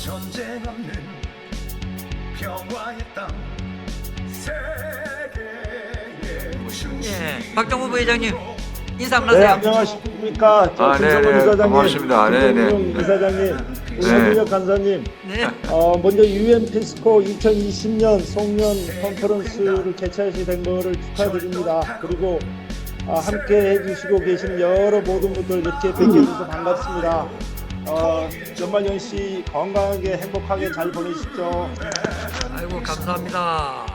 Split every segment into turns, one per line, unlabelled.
전쟁 없는 평화의 땅 세계의 중심.
박정우 부회장님 인사 한번 하세요.
안녕하십니까. 김성근
네네,
이사장님,
고맙습니다. 네네.
김동영 이사장님, 우상민혁 간사님.
네.
먼저 UN 피스코 2020년 송년 컨퍼런스를 개최하게 된 것을 축하드립니다. 그리고 함께 해주시고 계시는 여러 모든 분들 이렇게 뵙게 돼서 반갑습니다. 연말연시 건강하게 행복하게 잘 보내십시오.
아이고 감사합니다.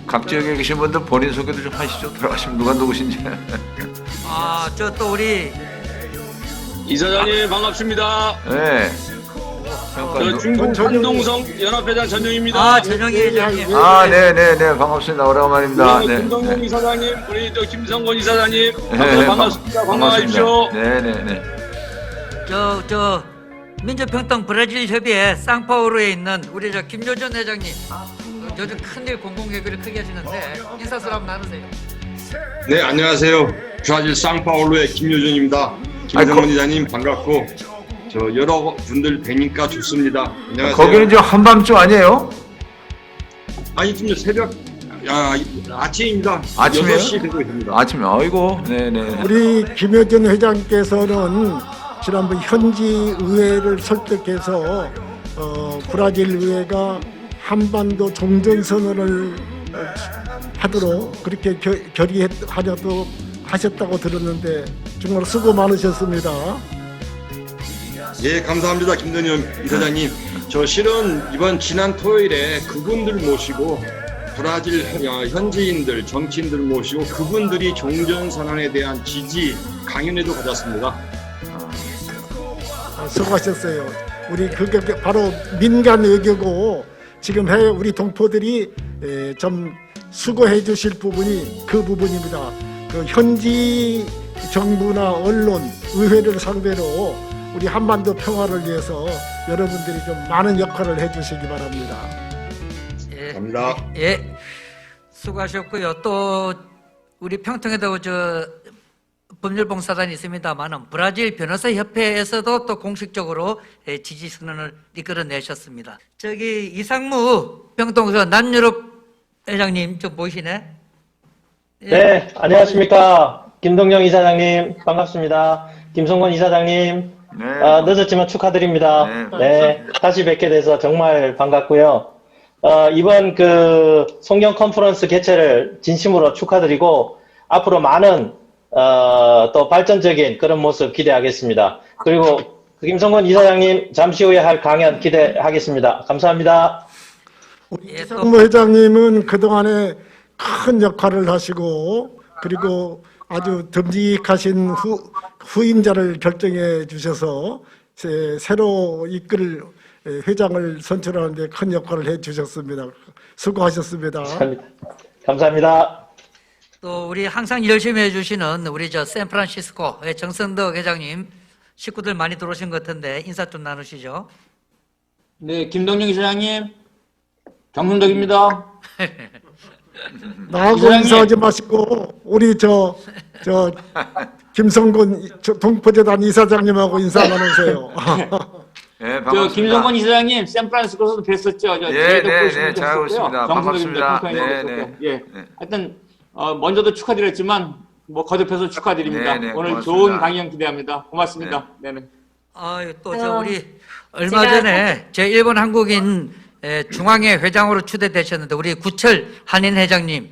각 지역에 계신 분들 본인 소개도 좀 하시죠. 들어가시면 누가 누구신지.
저 또 우리
이사장님 반갑습니다.
네.
저 중국 한동성 연합회장 전용입니다.
전영희 회장님.
네네네, 반갑습니다. 오래간만입니다. 네.
김동영 이사장님, 우리 저 김성건 이사장님,
네,
반갑습니다. 건강하십시오.
네네네.
저 민주평등 브라질 협의회 상파울루에 있는 우리 저 김효준 회장님. 요즘 큰일 공공개구를 크게 하시는데 인사설 한번 나누세요.
네, 안녕하세요. 브라질 상파울루의 김효준입니다. 김성건 이사님 반갑고 저 여러 분들 뵈니까 좋습니다. 안녕하세요.
거기는 지금 한밤중 아니에요?
아니 지금 새벽 아침입니다.
아침이에요?
6시 되고 있습니다.
아침에 아이고. 네네.
우리 김효준 회장께서는 지난번 현지 의회를 설득해서 브라질 의회가 한반도 종전선언을 하도록 그렇게 결의하려도 하셨다고 들었는데 정말 수고 많으셨습니다.
예, 감사합니다. 김동영 이사장님. 저 실은 이번 지난 토요일에 그분들 모시고 브라질 현지인들, 정치인들 모시고 그분들이 종전선언에 대한 지지 강연회도 가졌습니다.
수고하셨어요. 우리 그게 바로 민간 외교고 지금 우리 동포들이 좀 수고해 주실 부분이 그 부분입니다. 그 현지 정부나 언론, 의회를 상대로 우리 한반도 평화를 위해서 여러분들이 좀 많은 역할을 해 주시기 바랍니다.
감사합니다.
예, 수고하셨고요. 또 우리 평통에도 법률봉사단이 있습니다만은 브라질 변호사 협회에서도 또 공식적으로 지지 선언을 이끌어내셨습니다. 저기 이상무 평통에서 남유럽 회장님 좀 보이시네? 예.
네, 안녕하십니까. 김동영 이사장님 반갑습니다. 김성건 이사장님
네.
늦었지만 축하드립니다.
네.
네, 다시 뵙게 돼서 정말 반갑고요. 이번 그 송년 컨퍼런스 개최를 진심으로 축하드리고 앞으로 많은 또 발전적인 그런 모습 기대하겠습니다. 그리고 김성건 이사장님 잠시 후에 할 강연 기대하겠습니다. 감사합니다.
예, 또
이상무 회장님은 그동안에 큰 역할을 하시고 그리고 아주 듬직하신 후임자를 결정해 주셔서 새로 이끌 회장을 선출하는 데 큰 역할을 해 주셨습니다. 수고하셨습니다.
감사합니다.
또 우리 항상 열심히 해주시는 우리 샌프란시스코의 정성덕 회장님 식구들 많이 들어오신 것 같은데 인사 좀 나누시죠.
네, 김동영 이사장님, 정순덕입니다.
나하고
이사장님.
인사하지 마시고 우리 김성근 동포재단 이사장님하고 인사 나누세요.
네,
저
반갑습니다.
김성건 이사장님, 샌프란시스코에서도 뵀었죠.
네, 잘 오셨습니다. 반갑습니다.
예. 하여튼 먼저도 축하드렸지만 뭐 거듭해서 축하드립니다.
네,
오늘
고맙습니다.
좋은 강연 기대합니다. 고맙습니다. 네네.
또 우리 얼마 전에 일본 한국인 중앙회 회장으로 추대되셨는데 우리 구철 한인 회장님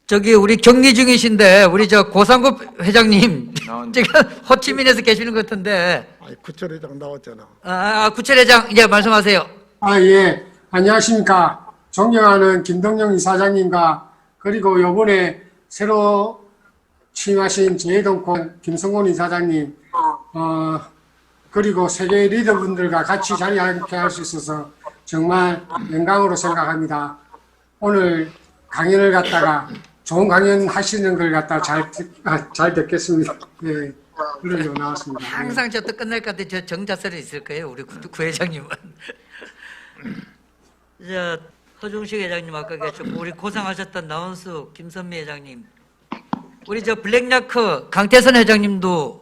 저기 우리 격리 중이신데 우리 고상급 회장님 지금 호치민에서 계시는 것 같은데
구철회장 나왔잖아.
구철 회장 이제 말씀하세요.
예. 안녕하십니까. 존경하는 김동영 이사장님과 그리고 요번에 새로 취임하신 제2동권 김성곤 이사장님, 그리고 세계 리더분들과 같이 자리하게 할 수 있어서 정말 영광으로 생각합니다. 오늘 강연을 갖다가 좋은 강연 하시는 걸 갖다 잘 듣겠습니다. 예. 그러려고 나왔습니다.
항상 또 끝날 것 같아 정자설이 있을 거예요. 우리 구 회장님은. 허중식 회장님 아까 계셨고 우리 고상하셨던 나원수 김선미 회장님 우리 블랙야크 강태선 회장님도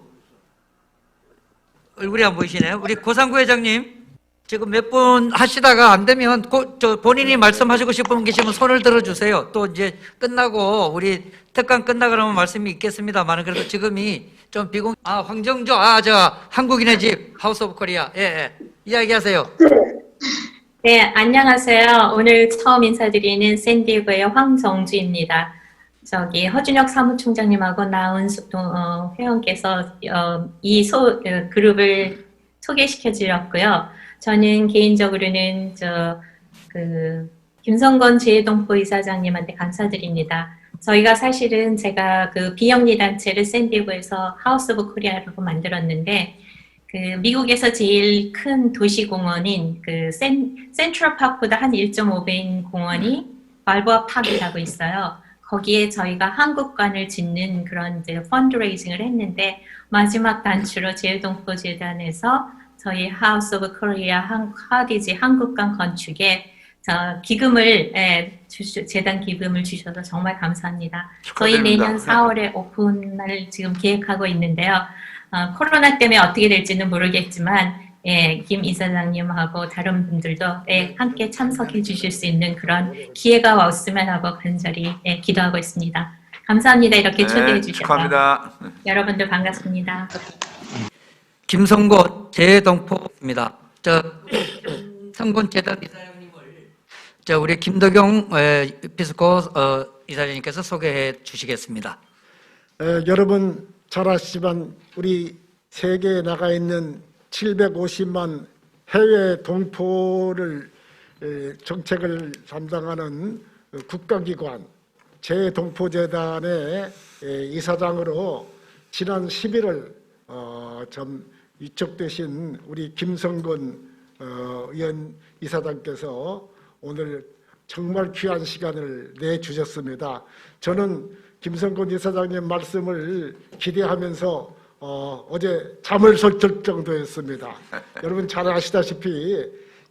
얼굴이 안 보이시네요. 우리 고상구 회장님 지금 몇 분 하시다가 안 되면 저 본인이 말씀하시고 싶은 분 계시면 손을 들어주세요. 또 이제 끝나고 우리 특강 끝나고 나면 말씀이 있겠습니다만 그래도 지금이 좀 황정조 저 한국인의 집 하우스 오브 코리아 이야기하세요.
네, 안녕하세요. 오늘 처음 인사드리는 샌디에고의 황정주입니다. 허준혁 사무총장님하고 나은 회원께서 이 그룹을 소개시켜 주셨고요. 저는 개인적으로는 김성건 재해동포 이사장님한테 감사드립니다. 저희가 사실은 제가 그 비영리 단체를 샌디에고에서 하우스 오브 코리아라고 만들었는데 미국에서 제일 큰 도시 공원인 센트럴 파크보다 한 1.5배인 공원이 발보아 파크라고 있어요. 거기에 저희가 한국관을 짓는 그런 이제 펀드레이징을 했는데 마지막 단추로 재해동포 재단에서 저희 하우스 오브 코리아 하디지 한국관 건축에 기금을 재단 기금을 주셔서 정말 감사합니다. 저희 내년 4월에 오픈을 지금 계획하고 있는데요. 코로나 때문에 어떻게 될지는 모르겠지만 김 이사장님하고 다른 분들도 함께 참석해 주실 수 있는 그런 기회가 왔으면 하고 간절히 기도하고 있습니다. 감사합니다. 이렇게 초대해 주셔서.
축하합니다.
여러분들 반갑습니다.
김성곤 재해동포입니다. 성곤 재단 이사장님을 우리 김덕용 피스코 이사장님께서 소개해 주시겠습니다.
여러분 잘 아시지만 우리 세계에 나가 있는 750만 해외 동포를 정책을 담당하는 국가기관 재동포재단의 이사장으로 지난 11월 위촉되신 우리 김성곤 의원 이사장께서 오늘 정말 귀한 시간을 내주셨습니다. 저는 김성곤 이사장님 말씀을 기대하면서 어제 잠을 설칠 정도였습니다. 여러분 잘 아시다시피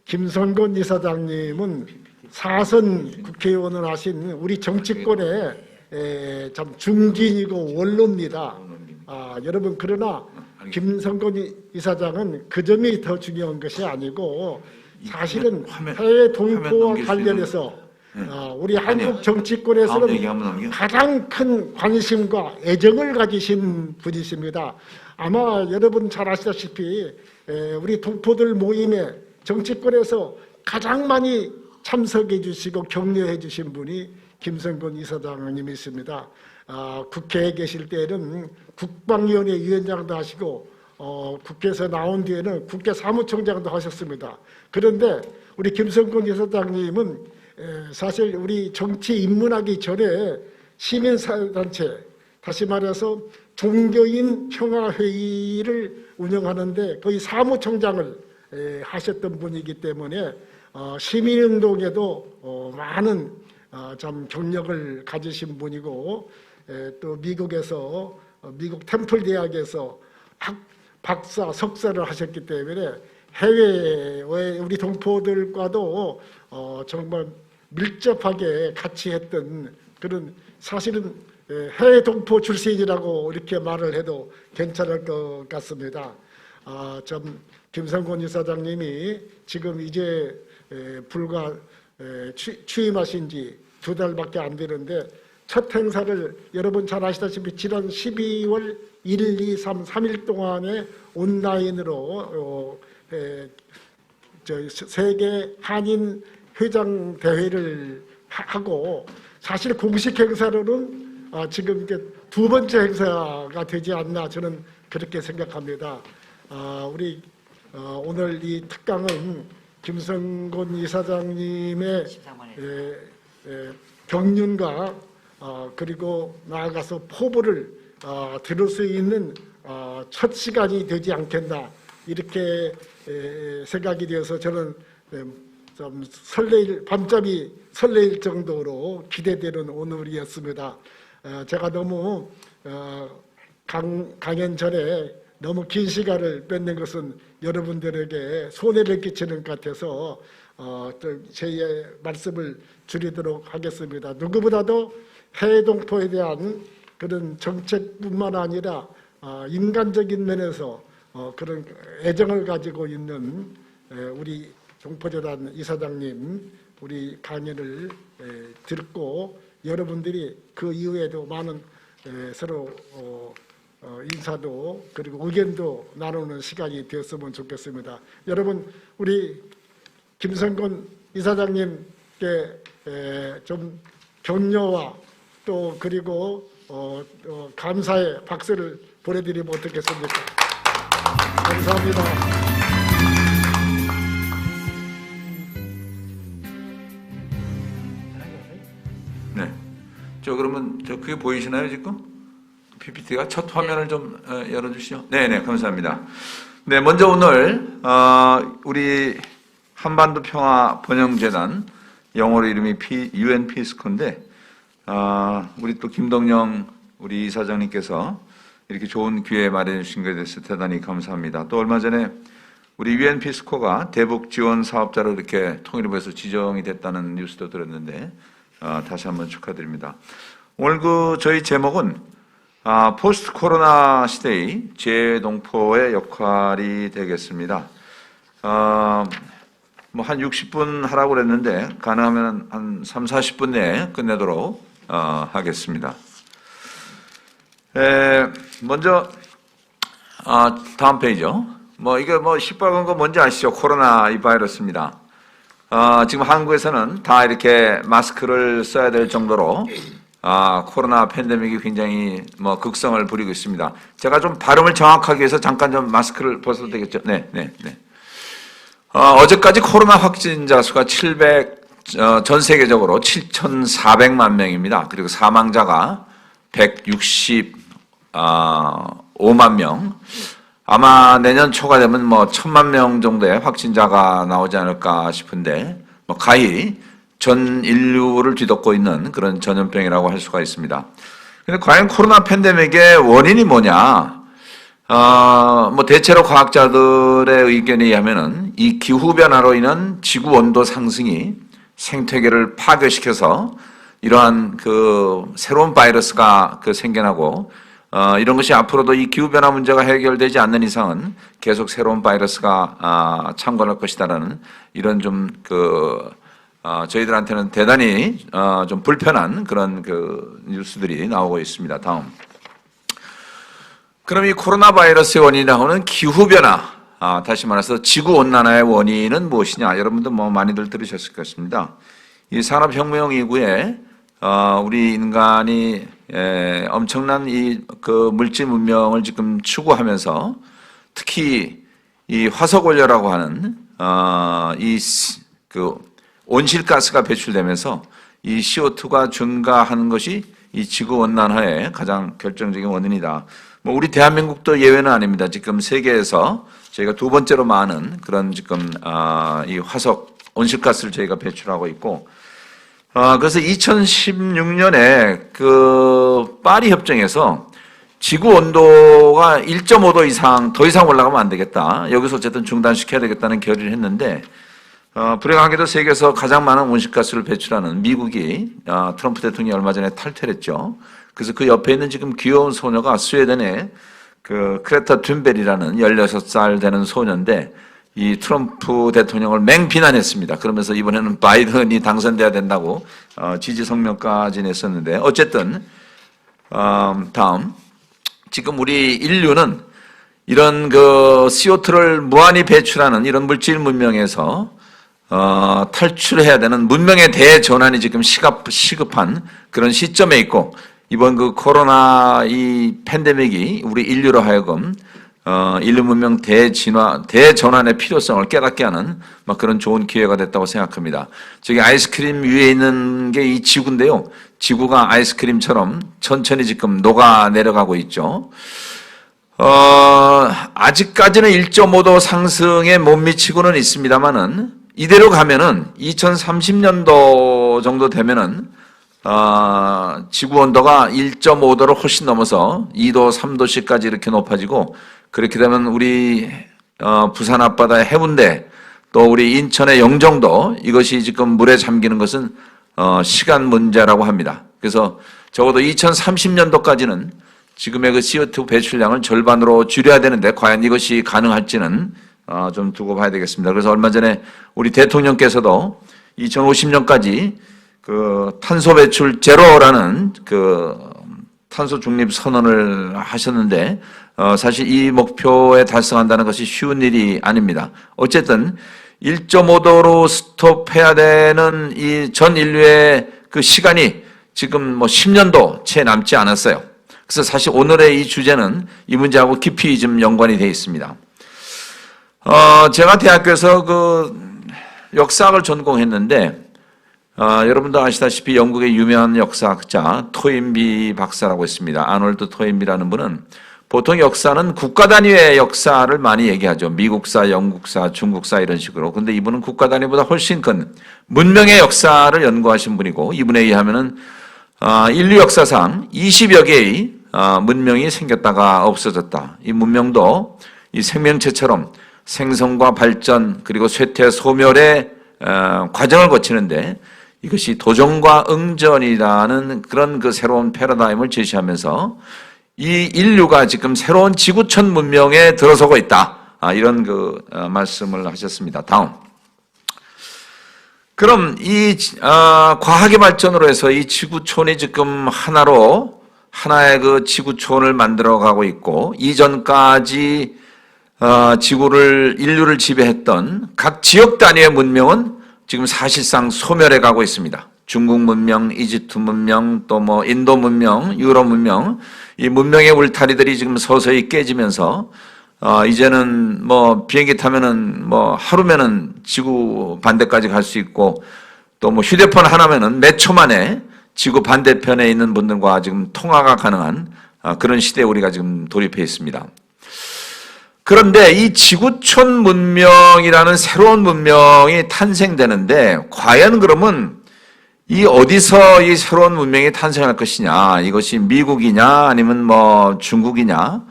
김성곤 이사장님은 4선 국회의원을 하신 우리 정치권의 참 중진이고 원로입니다. 여러분 그러나 김성곤 이사장은 그 점이 더 중요한 것이 아니고 사실은 해외 동포와 관련해서 우리 한국 정치권에서는 가장 큰 관심과 애정을 가지신 분이십니다. 아마 여러분 잘 아시다시피 우리 동포들 모임에 정치권에서 가장 많이 참석해 주시고 격려해 주신 분이 김성곤 이사장님이십니다. 국회에 계실 때는 국방위원회 위원장도 하시고 국회에서 나온 뒤에는 국회 사무총장도 하셨습니다. 그런데 우리 김성곤 이사장님은 사실 우리 정치 입문하기 전에 시민사회단체, 다시 말해서 종교인 평화회의를 운영하는데 거의 사무총장을 하셨던 분이기 때문에 시민운동에도 많은 참 경력을 가지신 분이고 또 미국에서 미국 템플 대학에서 박사, 석사를 하셨기 때문에 해외의 우리 동포들과도 정말 밀접하게 같이 했던 그런 사실은 해외 동포 출신이라고 이렇게 말을 해도 괜찮을 것 같습니다. 참 김성곤 이사장님이 지금 이제 불과 취임하신 지 2달밖에 안 되는데 첫 행사를 여러분 잘 아시다시피 지난 12월 1, 2, 3, 3일 동안에 온라인으로 세계 한인 회장 대회를 하고 사실 공식 행사로는 지금 이게 2번째 행사가 되지 않나 저는 그렇게 생각합니다. 우리 오늘 이 특강은 김성곤 이사장님의 경륜과 그리고 나아가서 포부를 들을 수 있는 첫 시간이 되지 않겠나 이렇게 생각이 되어서 저는 좀 밤잠이 설레일 정도로 기대되는 오늘이었습니다. 제가 너무 강연 전에 너무 긴 시간을 뺏는 것은 여러분들에게 손해를 끼치는 것 같아서 제 말씀을 줄이도록 하겠습니다. 누구보다도 해외 동포에 대한 그런 정책뿐만 아니라 인간적인 면에서 그런 애정을 가지고 있는 우리 동포재단 이사장님 우리 강연을 듣고 여러분들이 그 이후에도 많은 서로 인사도 그리고 의견도 나누는 시간이 되었으면 좋겠습니다. 여러분 우리 김성근 이사장님께 좀 격려와 또 그리고 감사의 박수를 보내드리면 어떻겠습니까? 감사합니다.
네. 그러면 그게 보이시나요 지금? PPT가 첫 화면을 좀 열어주시죠. 네네, 감사합니다. 네, 먼저 오늘 우리 한반도 평화 번영재단, 영어로 이름이 UN 피스코인데 우리 또 김동영 우리 이사장님께서 이렇게 좋은 기회 마련해 주신 것에 대해서 대단히 감사합니다. 또 얼마 전에 우리 UN 피스코가 대북 지원 사업자로 이렇게 통일부에서 지정이 됐다는 뉴스도 들었는데 다시 한번 축하드립니다. 오늘 저희 제목은 포스트 코로나 시대의 재동포의 역할이 되겠습니다. 뭐 한 60분 하라고 그랬는데 가능하면 한 3, 40분 내에 끝내도록 하겠습니다. 먼저 다음 페이지요. 이게 시뻘건 거 뭔지 아시죠? 코로나 이 바이러스입니다. 지금 한국에서는 다 이렇게 마스크를 써야 될 정도로 코로나 팬데믹이 굉장히 극성을 부리고 있습니다. 제가 좀 발음을 정확하게 해서 잠깐 좀 마스크를 벗어도 되겠죠? 네. 어제까지 코로나 확진자 수가 전 세계적으로 7,400만 명입니다. 그리고 사망자가 165만 명. 아마 내년 초가 되면 1,000만 명 정도의 확진자가 나오지 않을까 싶은데, 가히 전 인류를 뒤덮고 있는 그런 전염병이라고 할 수가 있습니다. 근데 과연 코로나 팬데믹의 원인이 뭐냐? 대체로 과학자들의 의견에 의하면은 이 기후변화로 인한 지구 온도 상승이 생태계를 파괴시켜서 이러한 새로운 바이러스가 생겨나고, 이런 것이 앞으로도 이 기후변화 문제가 해결되지 않는 이상은 계속 새로운 바이러스가 창궐할 것이다라는 이런 저희들한테는 대단히 좀 불편한 그런 뉴스들이 나오고 있습니다. 다음. 그럼 이 코로나 바이러스의 원인이라고 하는 기후변화, 다시 말해서 지구온난화의 원인은 무엇이냐? 여러분도 많이들 들으셨을 것입니다. 이 산업혁명 이후에 우리 인간이 엄청난 물질 문명을 지금 추구하면서 특히 이 화석원료라고 하는 온실가스가 배출되면서 이 CO2가 증가하는 것이 이 지구온난화의 가장 결정적인 원인이다. 우리 대한민국도 예외는 아닙니다. 지금 세계에서 저희가 두 번째로 많은 그런 지금 이 화석 온실가스를 저희가 배출하고 있고, 그래서 2016년에 파리 협정에서 지구 온도가 1.5도 이상 더 이상 올라가면 안 되겠다. 여기서 어쨌든 중단시켜야 되겠다는 결의를 했는데, 불행하게도 세계에서 가장 많은 온실가스를 배출하는 미국이 트럼프 대통령이 얼마 전에 탈퇴를 했죠. 그래서 그 옆에 있는 지금 귀여운 소녀가 스웨덴의 크레타 툰베리라는 16살 되는 소녀인데, 이 트럼프 대통령을 맹비난했습니다. 그러면서 이번에는 바이든이 당선돼야 된다고 지지 성명까지 냈었는데, 어쨌든 다음. 지금 우리 인류는 이런 CO2를 무한히 배출하는 이런 물질 문명에서 탈출해야 되는 문명의 대전환이 지금 시급한 그런 시점에 있고, 이번 코로나 이 팬데믹이 우리 인류로 하여금 인류 문명 대전환의 필요성을 깨닫게 하는 그런 좋은 기회가 됐다고 생각합니다. 저기 아이스크림 위에 있는 게 이 지구인데요. 지구가 아이스크림처럼 천천히 지금 녹아 내려가고 있죠. 아직까지는 1.5도 상승에 못 미치고는 있습니다만은, 이대로 가면은 2030년도 정도 되면은 지구 온도가 1.5도를 훨씬 넘어서 2도, 3도씩까지 이렇게 높아지고, 그렇게 되면 우리 부산 앞바다의 해운대, 또 우리 인천의 영종도, 이것이 지금 물에 잠기는 것은 시간 문제라고 합니다. 그래서 적어도 2030년도까지는 지금의 CO2 배출량을 절반으로 줄여야 되는데, 과연 이것이 가능할지는 좀 두고 봐야 되겠습니다. 그래서 얼마 전에 우리 대통령께서도 2050년까지 그 탄소 배출 제로라는 그 탄소 중립 선언을 하셨는데 사실 이 목표에 달성한다는 것이 쉬운 일이 아닙니다. 어쨌든 1.5도로 스톱해야 되는 이 전 인류의 그 시간이 지금 뭐 10년도 채 남지 않았어요. 그래서 사실 오늘의 이 주제는 이 문제하고 깊이 좀 연관이 되어 있습니다. 제가 대학교에서 그 역사학을 전공했는데, 여러분도 아시다시피 영국의 유명한 역사학자 토인비 박사라고 있습니다. 아놀드 토인비라는 분은 보통 역사는 국가 단위의 역사를 많이 얘기하죠. 미국사, 영국사, 중국사 이런 식으로. 근데 이분은 국가 단위보다 훨씬 큰 문명의 역사를 연구하신 분이고, 이분에 의하면은 인류 역사상 20여 개의 문명이 생겼다가 없어졌다. 이 문명도 이 생명체처럼 생성과 발전 그리고 쇠퇴 소멸의 과정을 거치는데 이것이 도전과 응전이라는 그런 그 새로운 패러다임을 제시하면서 이 인류가 지금 새로운 지구촌 문명에 들어서고 있다. 이런 그 말씀을 하셨습니다. 다음. 그럼 이 과학의 발전으로 해서 이 지구촌이 지금 하나의 그 지구촌을 만들어가고 있고, 이전까지 인류를 지배했던 각 지역 단위의 문명은 지금 사실상 소멸해 가고 있습니다. 중국 문명, 이집트 문명, 또 뭐 인도 문명, 유럽 문명, 이 문명의 울타리들이 지금 서서히 깨지면서 이제는 뭐 비행기 타면은 뭐 하루면은 지구 반대까지 갈 수 있고, 또 뭐 휴대폰 하나면은 몇 초 만에 지구 반대편에 있는 분들과 지금 통화가 가능한 그런 시대에 우리가 지금 돌입해 있습니다. 그런데 이 지구촌 문명이라는 새로운 문명이 탄생되는데, 과연 그러면 이 어디서 이 새로운 문명이 탄생할 것이냐, 이것이 미국이냐 아니면 뭐 중국이냐.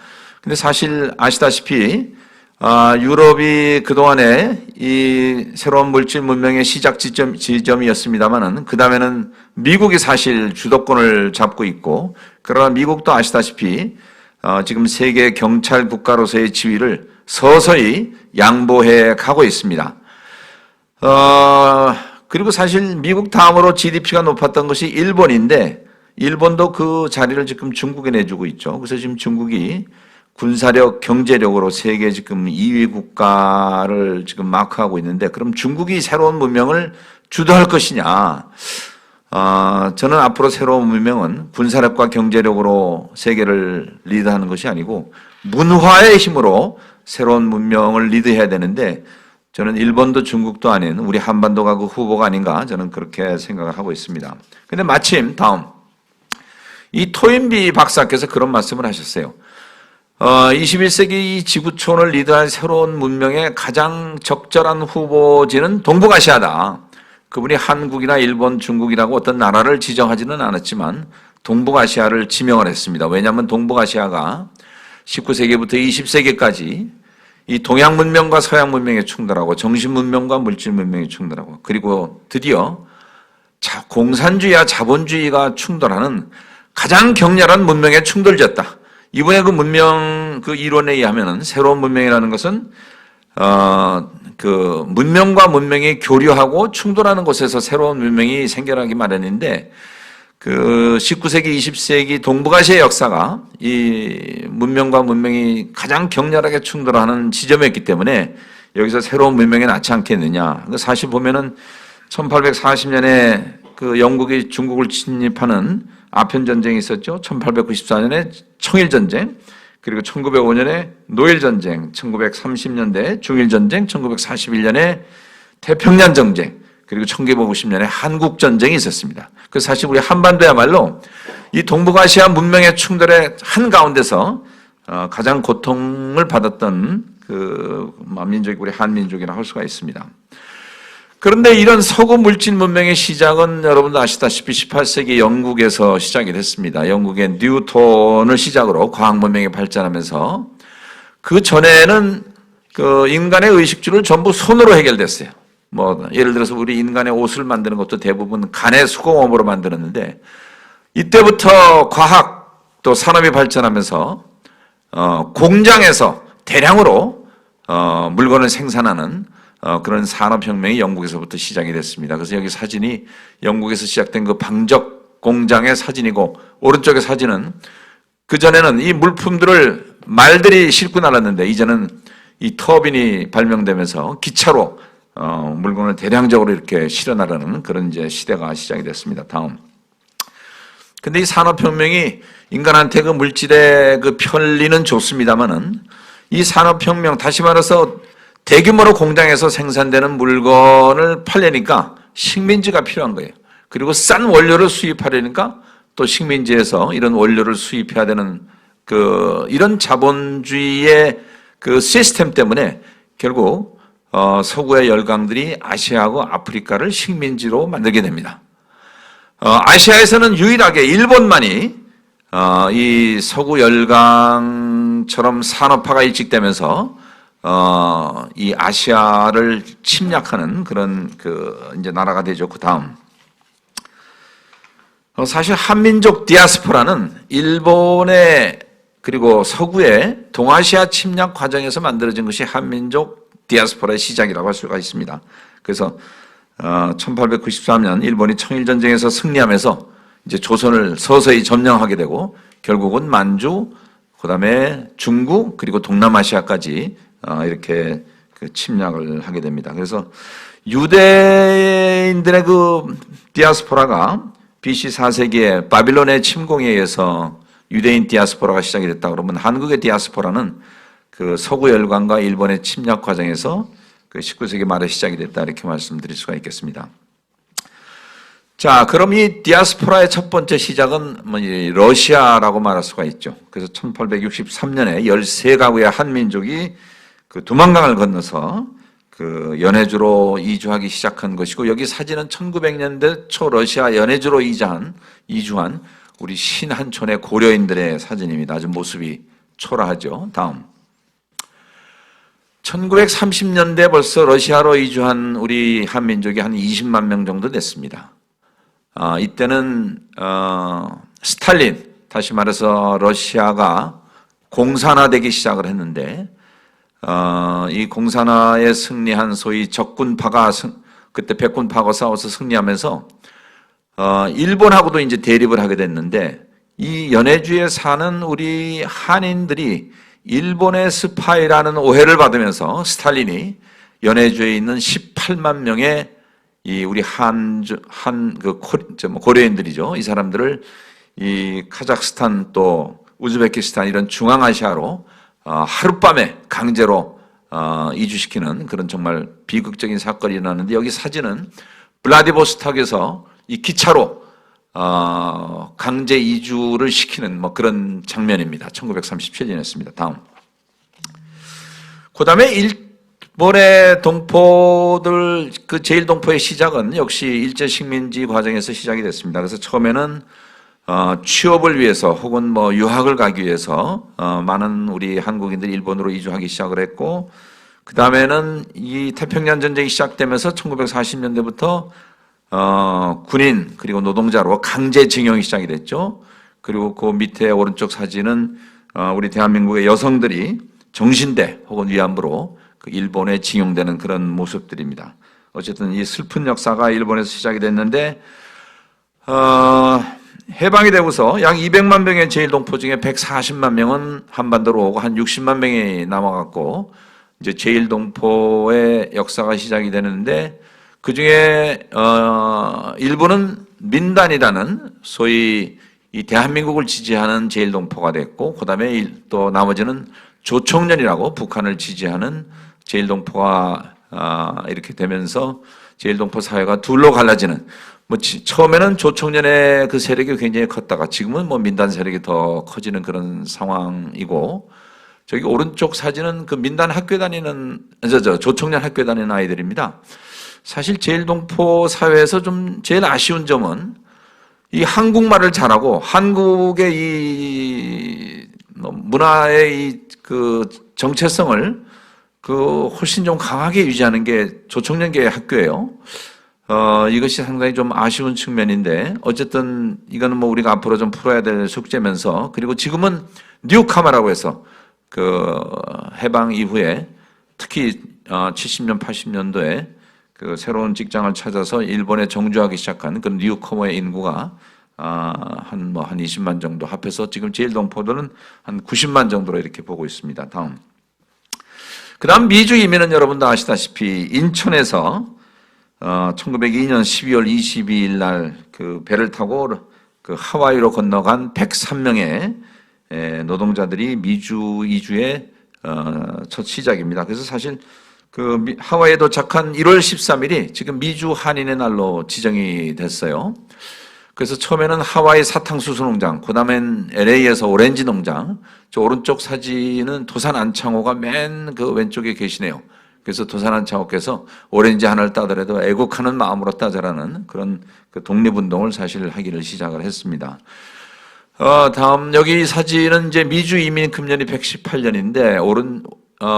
근데 사실 아시다시피 유럽이 그동안에 이 새로운 물질 문명의 시작 지점이었습니다만은 그 다음에는 미국이 사실 주도권을 잡고 있고, 그러나 미국도 아시다시피 지금 세계 경찰 국가로서의 지위를 서서히 양보해 가고 있습니다. 그리고 사실 미국 다음으로 GDP가 높았던 것이 일본인데, 일본도 그 자리를 지금 중국에 내주고 있죠. 그래서 지금 중국이 군사력, 경제력으로 세계 지금 2위 국가를 지금 마크하고 있는데, 그럼 중국이 새로운 문명을 주도할 것이냐? 저는 앞으로 새로운 문명은 군사력과 경제력으로 세계를 리드하는 것이 아니고 문화의 힘으로 새로운 문명을 리드해야 되는데, 저는 일본도 중국도 아닌 우리 한반도가 그 후보가 아닌가, 저는 그렇게 생각을 하고 있습니다. 근데 마침 다음 이 토인비 박사께서 그런 말씀을 하셨어요. 21세기 이 지구촌을 리드할 새로운 문명의 가장 적절한 후보지는 동북아시아다. 그분이 한국이나 일본, 중국이라고 어떤 나라를 지정하지는 않았지만 동북아시아를 지명을 했습니다. 왜냐하면 동북아시아가 19세기부터 20세기까지 이 동양 문명과 서양 문명이 충돌하고 정신 문명과 물질 문명이 충돌하고, 그리고 드디어 공산주의와 자본주의가 충돌하는 가장 격렬한 문명의 충돌지였다. 이번에 그 문명 그 이론에 의하면은 새로운 문명이라는 것은 그 문명과 문명이 교류하고 충돌하는 곳에서 새로운 문명이 생겨나기 마련인데, 그 19세기, 20세기 동북아시아의 역사가 이 문명과 문명이 가장 격렬하게 충돌하는 지점이었기 때문에 여기서 새로운 문명이 낳지 않겠느냐. 사실 보면은 1840년에 그 영국이 중국을 침입하는 아편 전쟁이 있었죠. 1894년에 청일 전쟁, 그리고 1905년에 노일 전쟁, 1930년대 중일 전쟁, 1941년에 태평양 전쟁, 그리고 1950년에 한국 전쟁이 있었습니다. 그래서 사실 우리 한반도야말로 이 동북아시아 문명의 충돌의 한 가운데서 가장 고통을 받았던 그 민족이 우리 한민족이라 할 수가 있습니다. 그런데 이런 서구 물질 문명의 시작은 여러분도 아시다시피 18세기 영국에서 시작이 됐습니다. 영국의 뉴턴을 시작으로 과학 문명이 발전하면서 그 전에는 그 인간의 의식주를 전부 손으로 해결됐어요. 뭐 예를 들어서 우리 인간의 옷을 만드는 것도 대부분 간의 수공업으로 만들었는데, 이때부터 과학 또 산업이 발전하면서 공장에서 대량으로 물건을 생산하는 그런 산업혁명이 영국에서부터 시작이 됐습니다. 그래서 여기 사진이 영국에서 시작된 그 방적 공장의 사진이고, 오른쪽의 사진은 그전에는 이 물품들을 말들이 싣고 나갔는데 이제는 이 터빈이 발명되면서 기차로 물건을 대량적으로 이렇게 실어 나가는 그런 이제 시대가 시작이 됐습니다. 다음. 근데 이 산업혁명이 인간한테 그 물질의 그 편리는 좋습니다만은 이 산업혁명, 다시 말해서 대규모로 공장에서 생산되는 물건을 팔려니까 식민지가 필요한 거예요. 그리고 싼 원료를 수입하려니까 또 식민지에서 이런 원료를 수입해야 되는 이런 자본주의의 그 시스템 때문에 결국 서구의 열강들이 아시아하고 아프리카를 식민지로 만들게 됩니다. 아시아에서는 유일하게 일본만이 이 서구 열강처럼 산업화가 일찍되면서 이 아시아를 침략하는 그런 이제 나라가 되죠. 그 다음. 사실 한민족 디아스포라는 일본의 그리고 서구의 동아시아 침략 과정에서 만들어진 것이 한민족 디아스포라의 시작이라고 할 수가 있습니다. 그래서 1893년 일본이 청일전쟁에서 승리하면서 이제 조선을 서서히 점령하게 되고 결국은 만주, 그다음에 중국, 그리고 동남아시아까지 이렇게 침략을 하게 됩니다. 그래서 유대인들의 그 디아스포라가 BC 4세기에 바빌론의 침공에 의해서 유대인 디아스포라가 시작이 됐다 그러면 한국의 디아스포라는 그 서구 열강과 일본의 침략 과정에서 그 19세기 말에 시작이 됐다 이렇게 말씀드릴 수가 있겠습니다. 자, 그럼 이 디아스포라의 첫 번째 시작은 러시아라고 말할 수가 있죠. 그래서 1863년에 13가구의 한민족이 그 두만강을 건너서 그 연해주로 이주하기 시작한 것이고, 여기 사진은 1900년대 초 러시아 연해주로 이주한 우리 신한촌의 고려인들의 사진입니다. 아주 모습이 초라하죠. 다음. 1930년대 벌써 러시아로 이주한 우리 한민족이 한 20만 명 정도 됐습니다. 이때는 스탈린, 다시 말해서 러시아가 공산화되기 시작을 했는데 이 공산화에 승리한 소위 적군파가 그때 백군파하고 싸워서 승리하면서 일본하고도 이제 대립을 하게 됐는데, 이 연해주에 사는 우리 한인들이 일본의 스파이라는 오해를 받으면서 스탈린이 연해주에 있는 18만 명의 이 우리 고려인들이죠. 이 사람들을 이 카자흐스탄 또 우즈베키스탄 이런 중앙아시아로 하룻밤에 강제로 이주시키는 그런 정말 비극적인 사건이 일어났는데, 여기 사진은 블라디보스톡에서 이 기차로 강제 이주를 시키는 뭐 그런 장면입니다. 1937년이었습니다. 다음. 그 다음에 일본의 동포들, 그 제1동포의 시작은 역시 일제식민지 과정에서 시작이 됐습니다. 그래서 처음에는 취업을 위해서 혹은 뭐 유학을 가기 위해서 많은 우리 한국인들이 일본으로 이주하기 시작을 했고, 그 다음에는 이 태평양 전쟁이 시작되면서 1940년대부터 군인 그리고 노동자로 강제징용이 시작이 됐죠. 그리고 그 밑에 오른쪽 사진은 우리 대한민국의 여성들이 정신대 혹은 위안부로 그 일본에 징용되는 그런 모습들입니다. 어쨌든 이 슬픈 역사가 일본에서 시작이 됐는데, 해방이 되고서 약 200만 명의 제1동포 중에 140만 명은 한반도로 오고 한 60만 명이 남아갔고, 이제 제1동포의 역사가 시작이 되는데, 그 중에 일부는 민단이라는 소위 이 대한민국을 지지하는 제1동포가 됐고, 그 다음에 또 나머지는 조총련이라고 북한을 지지하는 제1동포가 이렇게 되면서 제1동포 사회가 둘로 갈라지는, 뭐 처음에는 조총련의 그 세력이 굉장히 컸다가 지금은 뭐 민단 세력이 더 커지는 그런 상황이고, 저기 오른쪽 사진은 그 민단 학교 다니는 조총련 학교 다니는 아이들입니다. 사실 제1동포 사회에서 좀 제일 아쉬운 점은 이 한국말을 잘하고 한국의 이 문화의 그 정체성을 그 훨씬 좀 강하게 유지하는 게 조총련계 학교예요. 이것이 상당히 좀 아쉬운 측면인데, 어쨌든 이거는 뭐 우리가 앞으로 좀 풀어야 될 숙제면서, 그리고 지금은 뉴카마라고 해서 그 해방 이후에 특히 70년, 80년도에 그 새로운 직장을 찾아서 일본에 정주하기 시작한 그런 뉴커머의 인구가 한 20만 정도 합해서 지금 제1동포들은 한 90만 정도로 이렇게 보고 있습니다. 다음. 그 다음 미주 이민은 여러분도 아시다시피 인천에서 1902년 12월 22일 날 그 배를 타고 그 하와이로 건너간 103명의 노동자들이 미주 이주의 첫 시작입니다. 그래서 사실 그 하와이에 도착한 1월 13일이 지금 미주 한인의 날로 지정이 됐어요. 그래서 처음에는 하와이 사탕수수 농장, 그 다음엔 LA에서 오렌지 농장, 저 오른쪽 사진은 도산 안창호가 맨 그 왼쪽에 계시네요. 그래서 도산 안창호께서 오렌지 하나를 따더라도 애국하는 마음으로 따자라는 그런 그 독립운동을 사실 하기를 시작을 했습니다. 다음 여기 사진은 이제 미주 이민 금년이 118년인데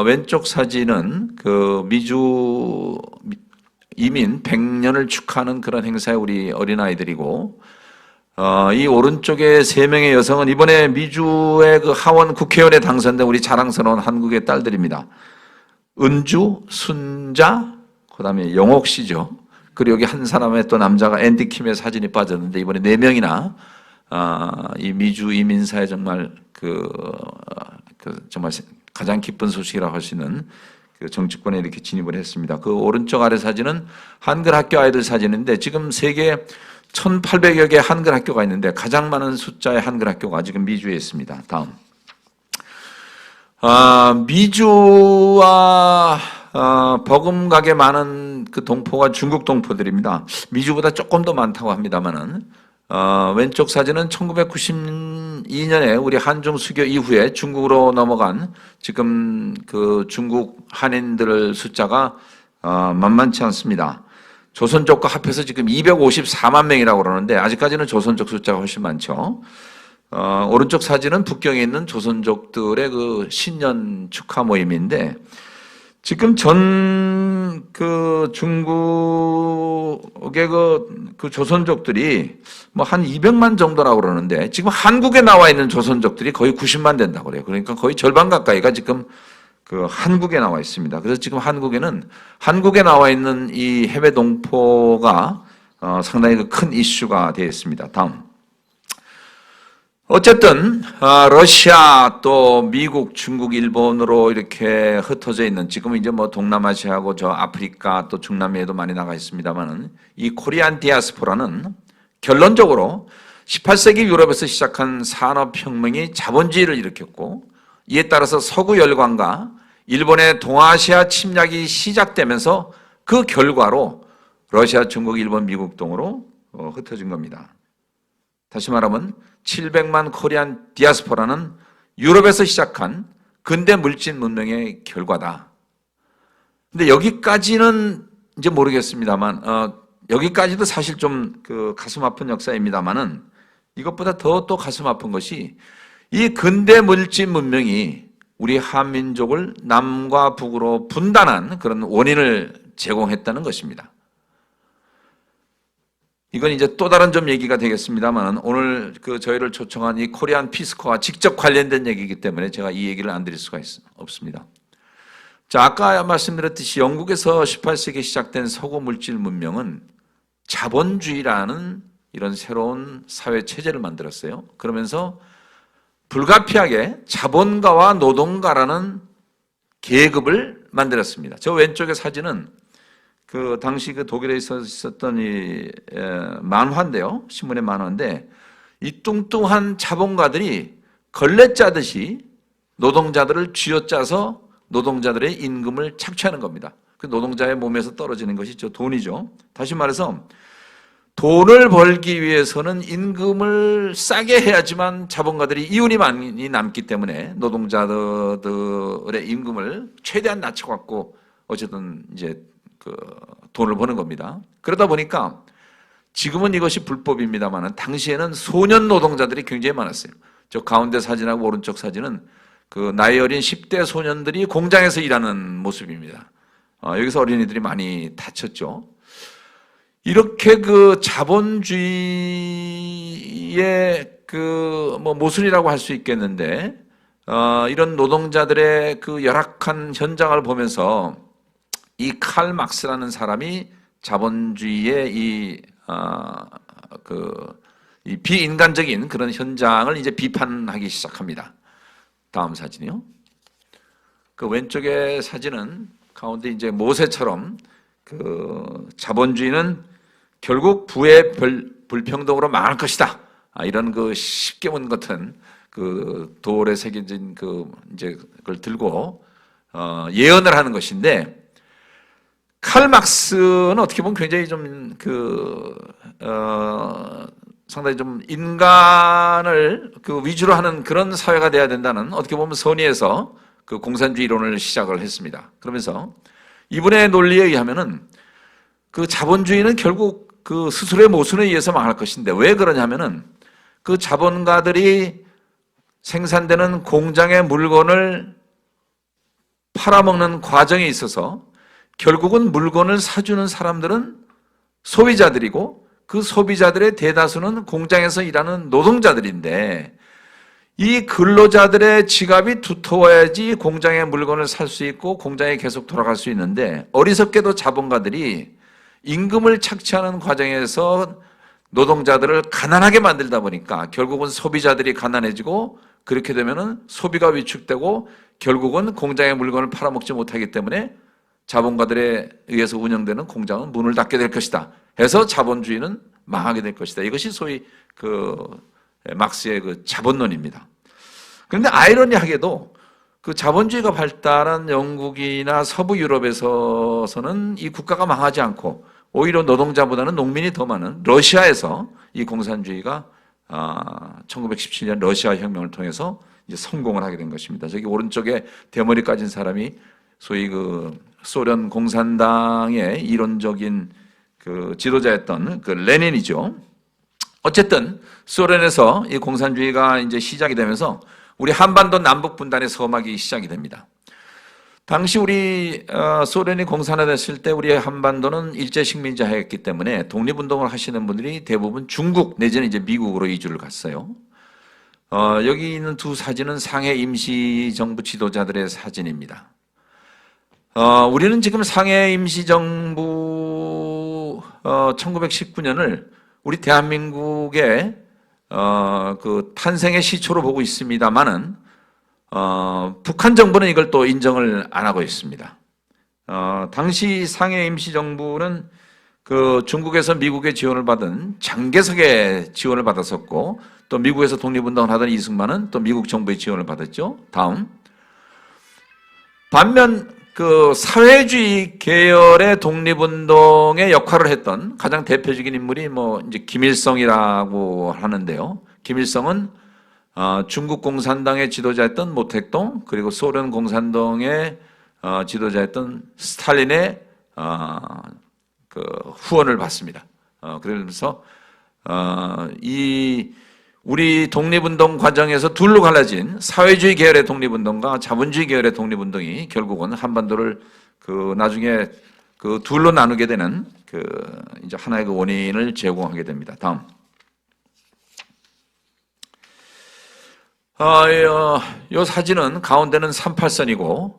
왼쪽 사진은 그 미주 이민 100년을 축하하는 그런 행사에 우리 어린아이들이고, 이 오른쪽에 3명의 여성은 이번에 미주의 그 하원 국회의원에 당선된 우리 자랑스러운 한국의 딸들입니다. 은주, 순자, 그 다음에 영옥 씨죠. 그리고 여기 한 사람의 또 남자가 앤디 킴의 사진이 빠졌는데 이번에 4명이나 이 미주 이민사에 정말 정말 가장 기쁜 소식이라고 할 수 있는 그 정치권에 이렇게 진입을 했습니다. 그 오른쪽 아래 사진은 한글 학교 아이들 사진인데 지금 세계 1,800여 개 한글 학교가 있는데 가장 많은 숫자의 한글 학교가 지금 미주에 있습니다. 다음. 미주와 버금가게 많은 그 동포가 중국 동포들입니다. 미주보다 조금 더 많다고 합니다만은 왼쪽 사진은 1992년에 우리 한중 수교 이후에 중국으로 넘어간 지금 그 중국 한인들 숫자가 만만치 않습니다. 조선족과 합해서 지금 254만 명이라고 그러는데 아직까지는 조선족 숫자가 훨씬 많죠. 오른쪽 사진은 북경에 있는 조선족들의 그 신년 축하 모임인데 지금 그 중국의 그 조선족들이 뭐 한 200만 정도라고 그러는데 지금 한국에 나와 있는 조선족들이 거의 90만 된다고 그래요. 그러니까 거의 절반 가까이가 지금 그 한국에 나와 있습니다. 그래서 지금 한국에 나와 있는 이 해외 동포가 상당히 큰 이슈가 되어 있습니다. 다음. 어쨌든 러시아 또 미국, 중국, 일본으로 이렇게 흩어져 있는 지금 이제 뭐 동남아시아하고 저 아프리카 또 중남미에도 많이 나가 있습니다만은 이 코리안 디아스포라는 결론적으로 18세기 유럽에서 시작한 산업혁명이 자본주의를 일으켰고 이에 따라서 서구 열강과 일본의 동아시아 침략이 시작되면서 그 결과로 러시아, 중국, 일본, 미국 등으로 흩어진 겁니다. 다시 말하면 700만 코리안 디아스포라는 유럽에서 시작한 근대 물질 문명의 결과다. 근데 여기까지는 이제 모르겠습니다만, 여기까지도 사실 좀 그 가슴 아픈 역사입니다만은 이것보다 더 또 가슴 아픈 것이 이 근대 물질 문명이 우리 한민족을 남과 북으로 분단한 그런 원인을 제공했다는 것입니다. 이건 이제 또 다른 좀 얘기가 되겠습니다만 오늘 그 저희를 초청한 이 코리안 피스코와 직접 관련된 얘기이기 때문에 제가 이 얘기를 안 드릴 수가 없습니다. 자, 아까 말씀드렸듯이 영국에서 18세기에 시작된 서구 물질 문명은 자본주의라는 이런 새로운 사회 체제를 만들었어요. 그러면서 불가피하게 자본가와 노동가라는 계급을 만들었습니다. 저 왼쪽의 사진은 그 당시 그 독일에 있었던 이 만화인데요. 신문의 만화인데 이 뚱뚱한 자본가들이 걸레 짜듯이 노동자들을 쥐어짜서 노동자들의 임금을 착취하는 겁니다. 그 노동자의 몸에서 떨어지는 것이 저 돈이죠. 다시 말해서 돈을 벌기 위해서는 임금을 싸게 해야지만 자본가들이 이윤이 많이 남기 때문에 노동자들의 임금을 최대한 낮춰갖고 어쨌든 이제 그 돈을 버는 겁니다. 그러다 보니까 지금은 이것이 불법입니다만 당시에는 소년 노동자들이 굉장히 많았어요. 저 가운데 사진하고 오른쪽 사진은 그 나이 어린 10대 소년들이 공장에서 일하는 모습입니다. 여기서 어린이들이 많이 다쳤죠. 이렇게 그 자본주의의 그 뭐 모순이라고 할 수 있겠는데 이런 노동자들의 그 열악한 현장을 보면서 이 칼 막스라는 사람이 자본주의의 이 비인간적인 그런 현장을 이제 비판하기 시작합니다. 다음 사진이요. 그 왼쪽의 사진은 가운데 이제 모세처럼 그 자본주의는 결국 부의 불평등으로 망할 것이다. 이런 그 십계문 같은 그 돌에 새겨진 그 이제 그걸 들고 예언을 하는 것인데, 칼 막스는 어떻게 보면 굉장히 좀 상당히 좀 인간을 그 위주로 하는 그런 사회가 돼야 된다는, 어떻게 보면 선의에서 그 공산주의 이론을 시작을 했습니다. 그러면서 이분의 논리에 의하면은 그 자본주의는 결국 그 스스로의 모순에 의해서 망할 것인데, 왜 그러냐면은 그 자본가들이 생산되는 공장의 물건을 팔아먹는 과정에 있어서 결국은 물건을 사주는 사람들은 소비자들이고, 그 소비자들의 대다수는 공장에서 일하는 노동자들인데, 이 근로자들의 지갑이 두터워야지 공장의 물건을 살 수 있고 공장에 계속 돌아갈 수 있는데, 어리석게도 자본가들이 임금을 착취하는 과정에서 노동자들을 가난하게 만들다 보니까 결국은 소비자들이 가난해지고, 그렇게 되면은 소비가 위축되고 결국은 공장의 물건을 팔아먹지 못하기 때문에 자본가들에 의해서 운영되는 공장은 문을 닫게 될 것이다 해서 자본주의는 망하게 될 것이다. 이것이 소위 그 막스의 그 자본론입니다. 그런데 아이러니하게도 그 자본주의가 발달한 영국이나 서부 유럽에서는 이 국가가 망하지 않고 오히려 노동자보다는 농민이 더 많은 러시아에서 이 공산주의가 1917년 러시아 혁명을 통해서 이제 성공을 하게 된 것입니다. 저기 오른쪽에 대머리 까진 사람이 소위 그 소련 공산당의 이론적인 그 지도자였던 그 레닌이죠. 어쨌든 소련에서 이 공산주의가 이제 시작이 되면서 우리 한반도 남북 분단의 서막이 시작이 됩니다. 당시 우리 소련이 공산화됐을 때 우리 한반도는 일제 식민지하였기 때문에 독립운동을 하시는 분들이 대부분 중국 내지는 이제 미국으로 이주를 갔어요. 여기 있는 두 사진은 상해 임시정부 지도자들의 사진입니다. 우리는 지금 상해 임시정부 1919년을 우리 대한민국의 그 탄생의 시초로 보고 있습니다만은 북한 정부는 이걸 또 인정을 안 하고 있습니다. 당시 상해 임시정부는 그 중국에서 미국의 지원을 받은 장개석의 지원을 받았었고, 또 미국에서 독립운동을 하던 이승만은 또 미국 정부의 지원을 받았죠. 다음. 반면 그 사회주의 계열의 독립운동의 역할을 했던 가장 대표적인 인물이 뭐 이제 김일성이라고 하는데요. 김일성은 중국 공산당의 지도자였던 모택동, 그리고 소련 공산당의 지도자였던 스탈린의 그 후원을 받습니다. 그러면서 이 우리 독립운동 과정에서 둘로 갈라진 사회주의 계열의 독립운동과 자본주의 계열의 독립운동이 결국은 한반도를 그 나중에 그 둘로 나누게 되는 그 이제 하나의 그 원인을 제공하게 됩니다. 다음. 이 사진은 가운데는 38선이고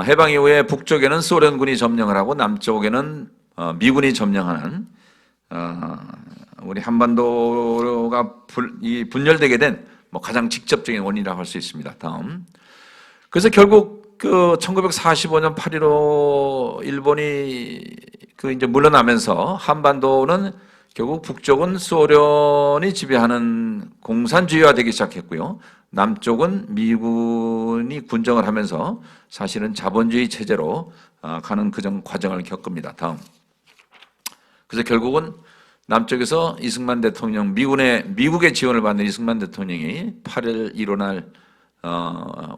해방 이후에 북쪽에는 소련군이 점령을 하고 남쪽에는 미군이 점령하는 우리 한반도가 분열되게 된 뭐 가장 직접적인 원인이라고 할 수 있습니다. 다음. 그래서 결국 그 1945년 8.15 일본이 그 이제 물러나면서 한반도는 결국 북쪽은 소련이 지배하는 공산주의화 되기 시작했고요. 남쪽은 미군이 군정을 하면서 사실은 자본주의 체제로 가는 그 과정을 겪습니다. 다음. 그래서 결국은 남쪽에서 이승만 대통령, 미국의 지원을 받는 이승만 대통령이 8일 일어날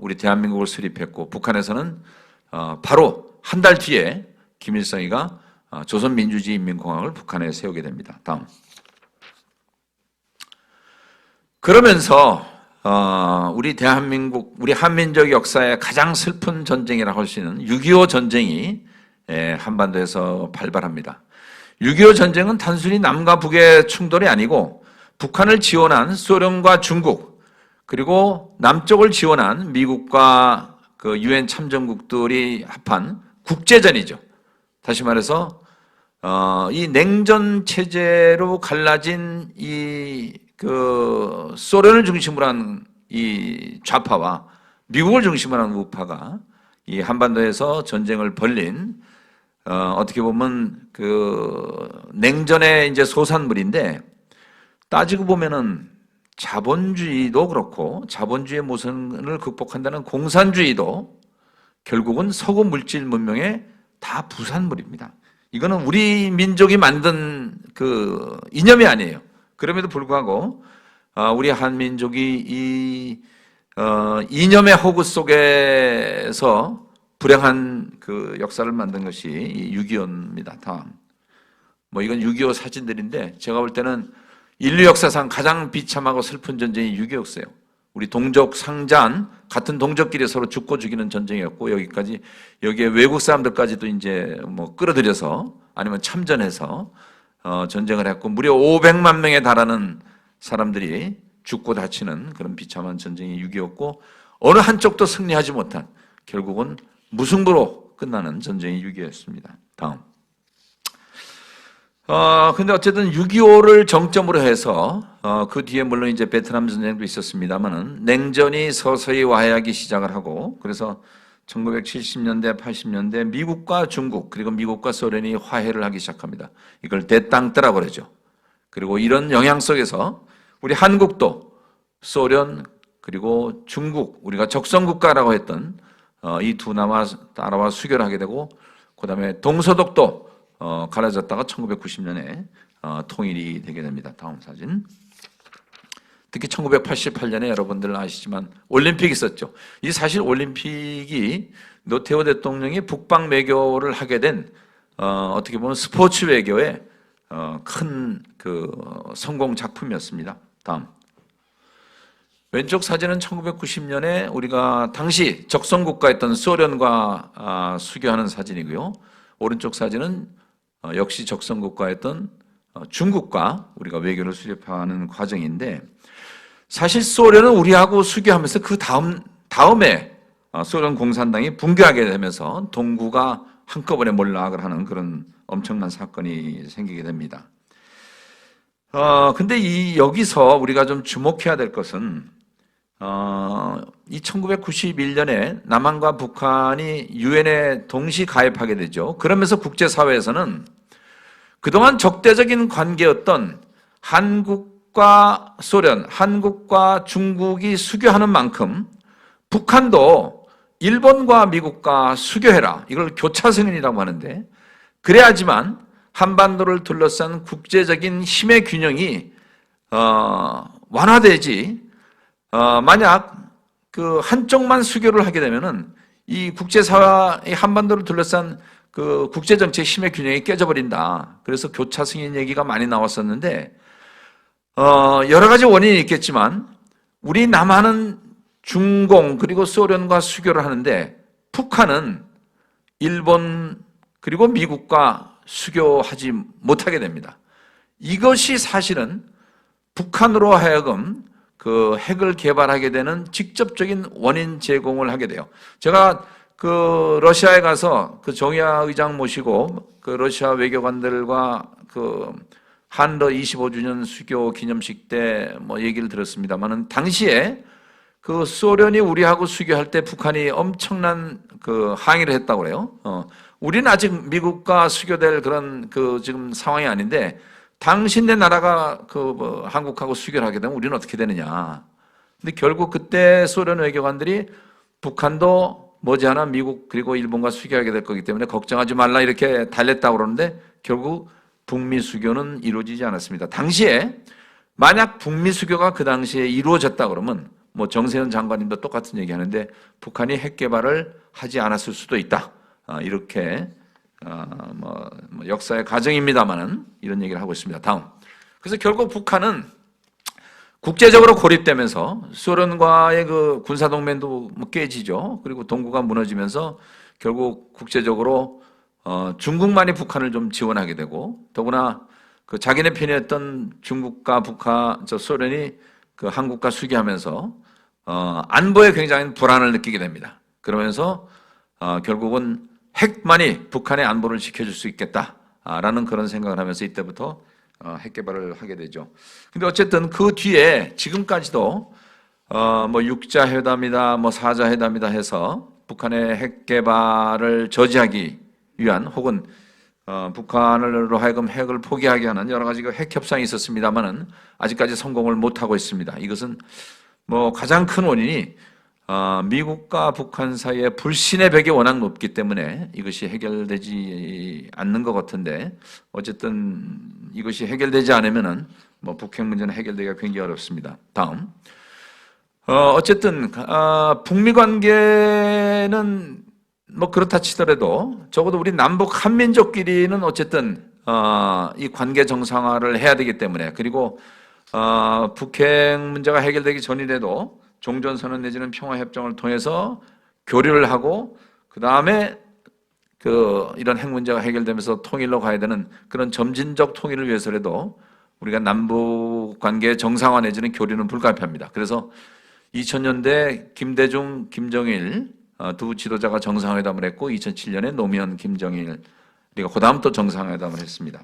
우리 대한민국을 수립했고, 북한에서는 바로 한 달 뒤에 김일성이가 조선민주주의인민공화국을 북한에 세우게 됩니다. 다음. 그러면서 우리 대한민국, 우리 한민족 역사의 가장 슬픈 전쟁이라고 할 수 있는 6.25 전쟁이 한반도에서 발발합니다. 6.25 전쟁은 단순히 남과 북의 충돌이 아니고 북한을 지원한 소련과 중국, 그리고 남쪽을 지원한 미국과 그 유엔 참전국들이 합한 국제전이죠. 다시 말해서 이 냉전 체제로 갈라진 이 그 소련을 중심으로 한 이 좌파와 미국을 중심으로 한 우파가 이 한반도에서 전쟁을 벌린 어떻게 보면 그 냉전의 이제 소산물인데, 따지고 보면은 자본주의도 그렇고 자본주의의 모순을 극복한다는 공산주의도 결국은 서구 물질 문명의 다 부산물입니다. 이거는 우리 민족이 만든 그 이념이 아니에요. 그럼에도 불구하고 우리 한민족이 이 이념의 호구 속에서 불행한 그 역사를 만든 것이 6.25입니다. 다음. 뭐 이건 6.25 사진들인데 제가 볼 때는 인류 역사상 가장 비참하고 슬픈 전쟁이 6.25였어요. 우리 동족 상잔, 같은 동족끼리 서로 죽고 죽이는 전쟁이었고, 여기에 외국 사람들까지도 이제 뭐 끌어들여서 아니면 참전해서 전쟁을 했고, 무려 500만 명에 달하는 사람들이 죽고 다치는 그런 비참한 전쟁이 6.25였고, 어느 한쪽도 승리하지 못한 결국은 무승부로 끝나는 전쟁이 6.25였습니다. 다음. 근데 어쨌든 6.25를 정점으로 해서, 그 뒤에 물론 이제 베트남 전쟁도 있었습니다만은, 냉전이 서서히 와해하기 시작을 하고, 그래서 1970년대, 80년대 미국과 중국, 그리고 미국과 소련이 화해를 하기 시작합니다. 이걸 대땅뜨라고 그러죠. 그리고 이런 영향 속에서 우리 한국도 소련, 그리고 중국, 우리가 적성국가라고 했던, 이 두 나라와 수교를 하게 되고, 그 다음에 동서독도 갈라졌다가 1990년에 통일이 되게 됩니다. 다음 사진. 특히 1988년에 여러분들 아시지만 올림픽이 있었죠. 이 사실 올림픽이 노태우 대통령이 북방 외교를 하게 된 어떻게 보면 스포츠 외교의 큰 그 성공 작품이었습니다. 다음. 왼쪽 사진은 1990년에 우리가 당시 적성국가였던 소련과 수교하는 사진이고요. 오른쪽 사진은 역시 적성국가였던 중국과 우리가 외교를 수립하는 과정인데, 사실 소련은 우리하고 수교하면서 그 다음에 소련 공산당이 붕괴하게 되면서 동구가 한꺼번에 몰락을 하는 그런 엄청난 사건이 생기게 됩니다. 근데 여기서 우리가 좀 주목해야 될 것은, 이 1991년에 남한과 북한이 유엔에 동시 가입하게 되죠. 그러면서 국제사회에서는 그동안 적대적인 관계였던 한국과 소련, 한국과 중국이 수교하는 만큼 북한도 일본과 미국과 수교해라. 이걸 교차승인이라고 하는데, 그래야지만 한반도를 둘러싼 국제적인 힘의 균형이 완화되지, 만약 그 한쪽만 수교를 하게 되면은 이 국제사회, 한반도를 둘러싼 그 국제정책 힘의 균형이 깨져버린다. 그래서 교차 승인 얘기가 많이 나왔었는데, 여러 가지 원인이 있겠지만, 우리 남한은 중공 그리고 소련과 수교를 하는데, 북한은 일본 그리고 미국과 수교하지 못하게 됩니다. 이것이 사실은 북한으로 하여금 그 핵을 개발하게 되는 직접적인 원인 제공을 하게 돼요. 제가 그 러시아에 가서 그 정의화 의장 모시고 그 러시아 외교관들과 그 한러 25주년 수교 기념식 때 뭐 얘기를 들었습니다만은, 당시에 그 소련이 우리하고 수교할 때 북한이 엄청난 그 항의를 했다고 그래요. 우리는 아직 미국과 수교될 그런 그 지금 상황이 아닌데, 당신네 나라가 그 한국하고 수교를 하게 되면 우리는 어떻게 되느냐. 근데 결국 그때 소련 외교관들이 북한도 머지않아 미국 그리고 일본과 수교하게 될 거기 때문에 걱정하지 말라 이렇게 달랬다고 그러는데, 결국 북미 수교는 이루어지지 않았습니다. 당시에 만약 북미 수교가 그 당시에 이루어졌다 그러면 뭐 정세현 장관님도 똑같은 얘기 하는데, 북한이 핵 개발을 하지 않았을 수도 있다. 이렇게 뭐 역사의 과정입니다만은 이런 얘기를 하고 있습니다. 다음. 그래서 결국 북한은 국제적으로 고립되면서 소련과의 그 군사동맹도 뭐 깨지죠. 그리고 동구가 무너지면서 결국 국제적으로 중국만이 북한을 좀 지원하게 되고, 더구나 그 자기네 편이었던 중국과 북한, 소련이 그 한국과 수교하면서 안보에 굉장히 불안을 느끼게 됩니다. 그러면서 결국은 핵만이 북한의 안보를 지켜줄 수 있겠다라는 그런 생각을 하면서 이때부터 핵 개발을 하게 되죠. 근데 어쨌든 그 뒤에 지금까지도 뭐 6자 회담이다, 뭐 4자 회담이다 해서 북한의 핵 개발을 저지하기 위한 혹은 북한으로 하여금 핵을 포기하게 하는 여러 가지 핵 협상이 있었습니다만은 아직까지 성공을 못 하고 있습니다. 이것은 뭐 가장 큰 원인이 미국과 북한 사이의 불신의 벽이 워낙 높기 때문에 이것이 해결되지 않는 것 같은데 어쨌든 이것이 해결되지 않으면은 뭐 북핵 문제는 해결되기가 굉장히 어렵습니다. 다음. 어쨌든 북미 관계는 뭐 그렇다 치더라도 적어도 우리 남북 한민족끼리는 어쨌든 이 관계 정상화를 해야 되기 때문에 그리고 북핵 문제가 해결되기 전이라도 종전선언 내지는 평화협정을 통해서 교류를 하고 그 다음에 이런 핵 문제가 해결되면서 통일로 가야 되는 그런 점진적 통일을 위해서라도 우리가 남북 관계 정상화 내지는 교류는 불가피합니다. 그래서 2000년대 김대중, 김정일 두 지도자가 정상회담을 했고 2007년에 노무현, 김정일 그리고 그 다음 또 정상회담을 했습니다.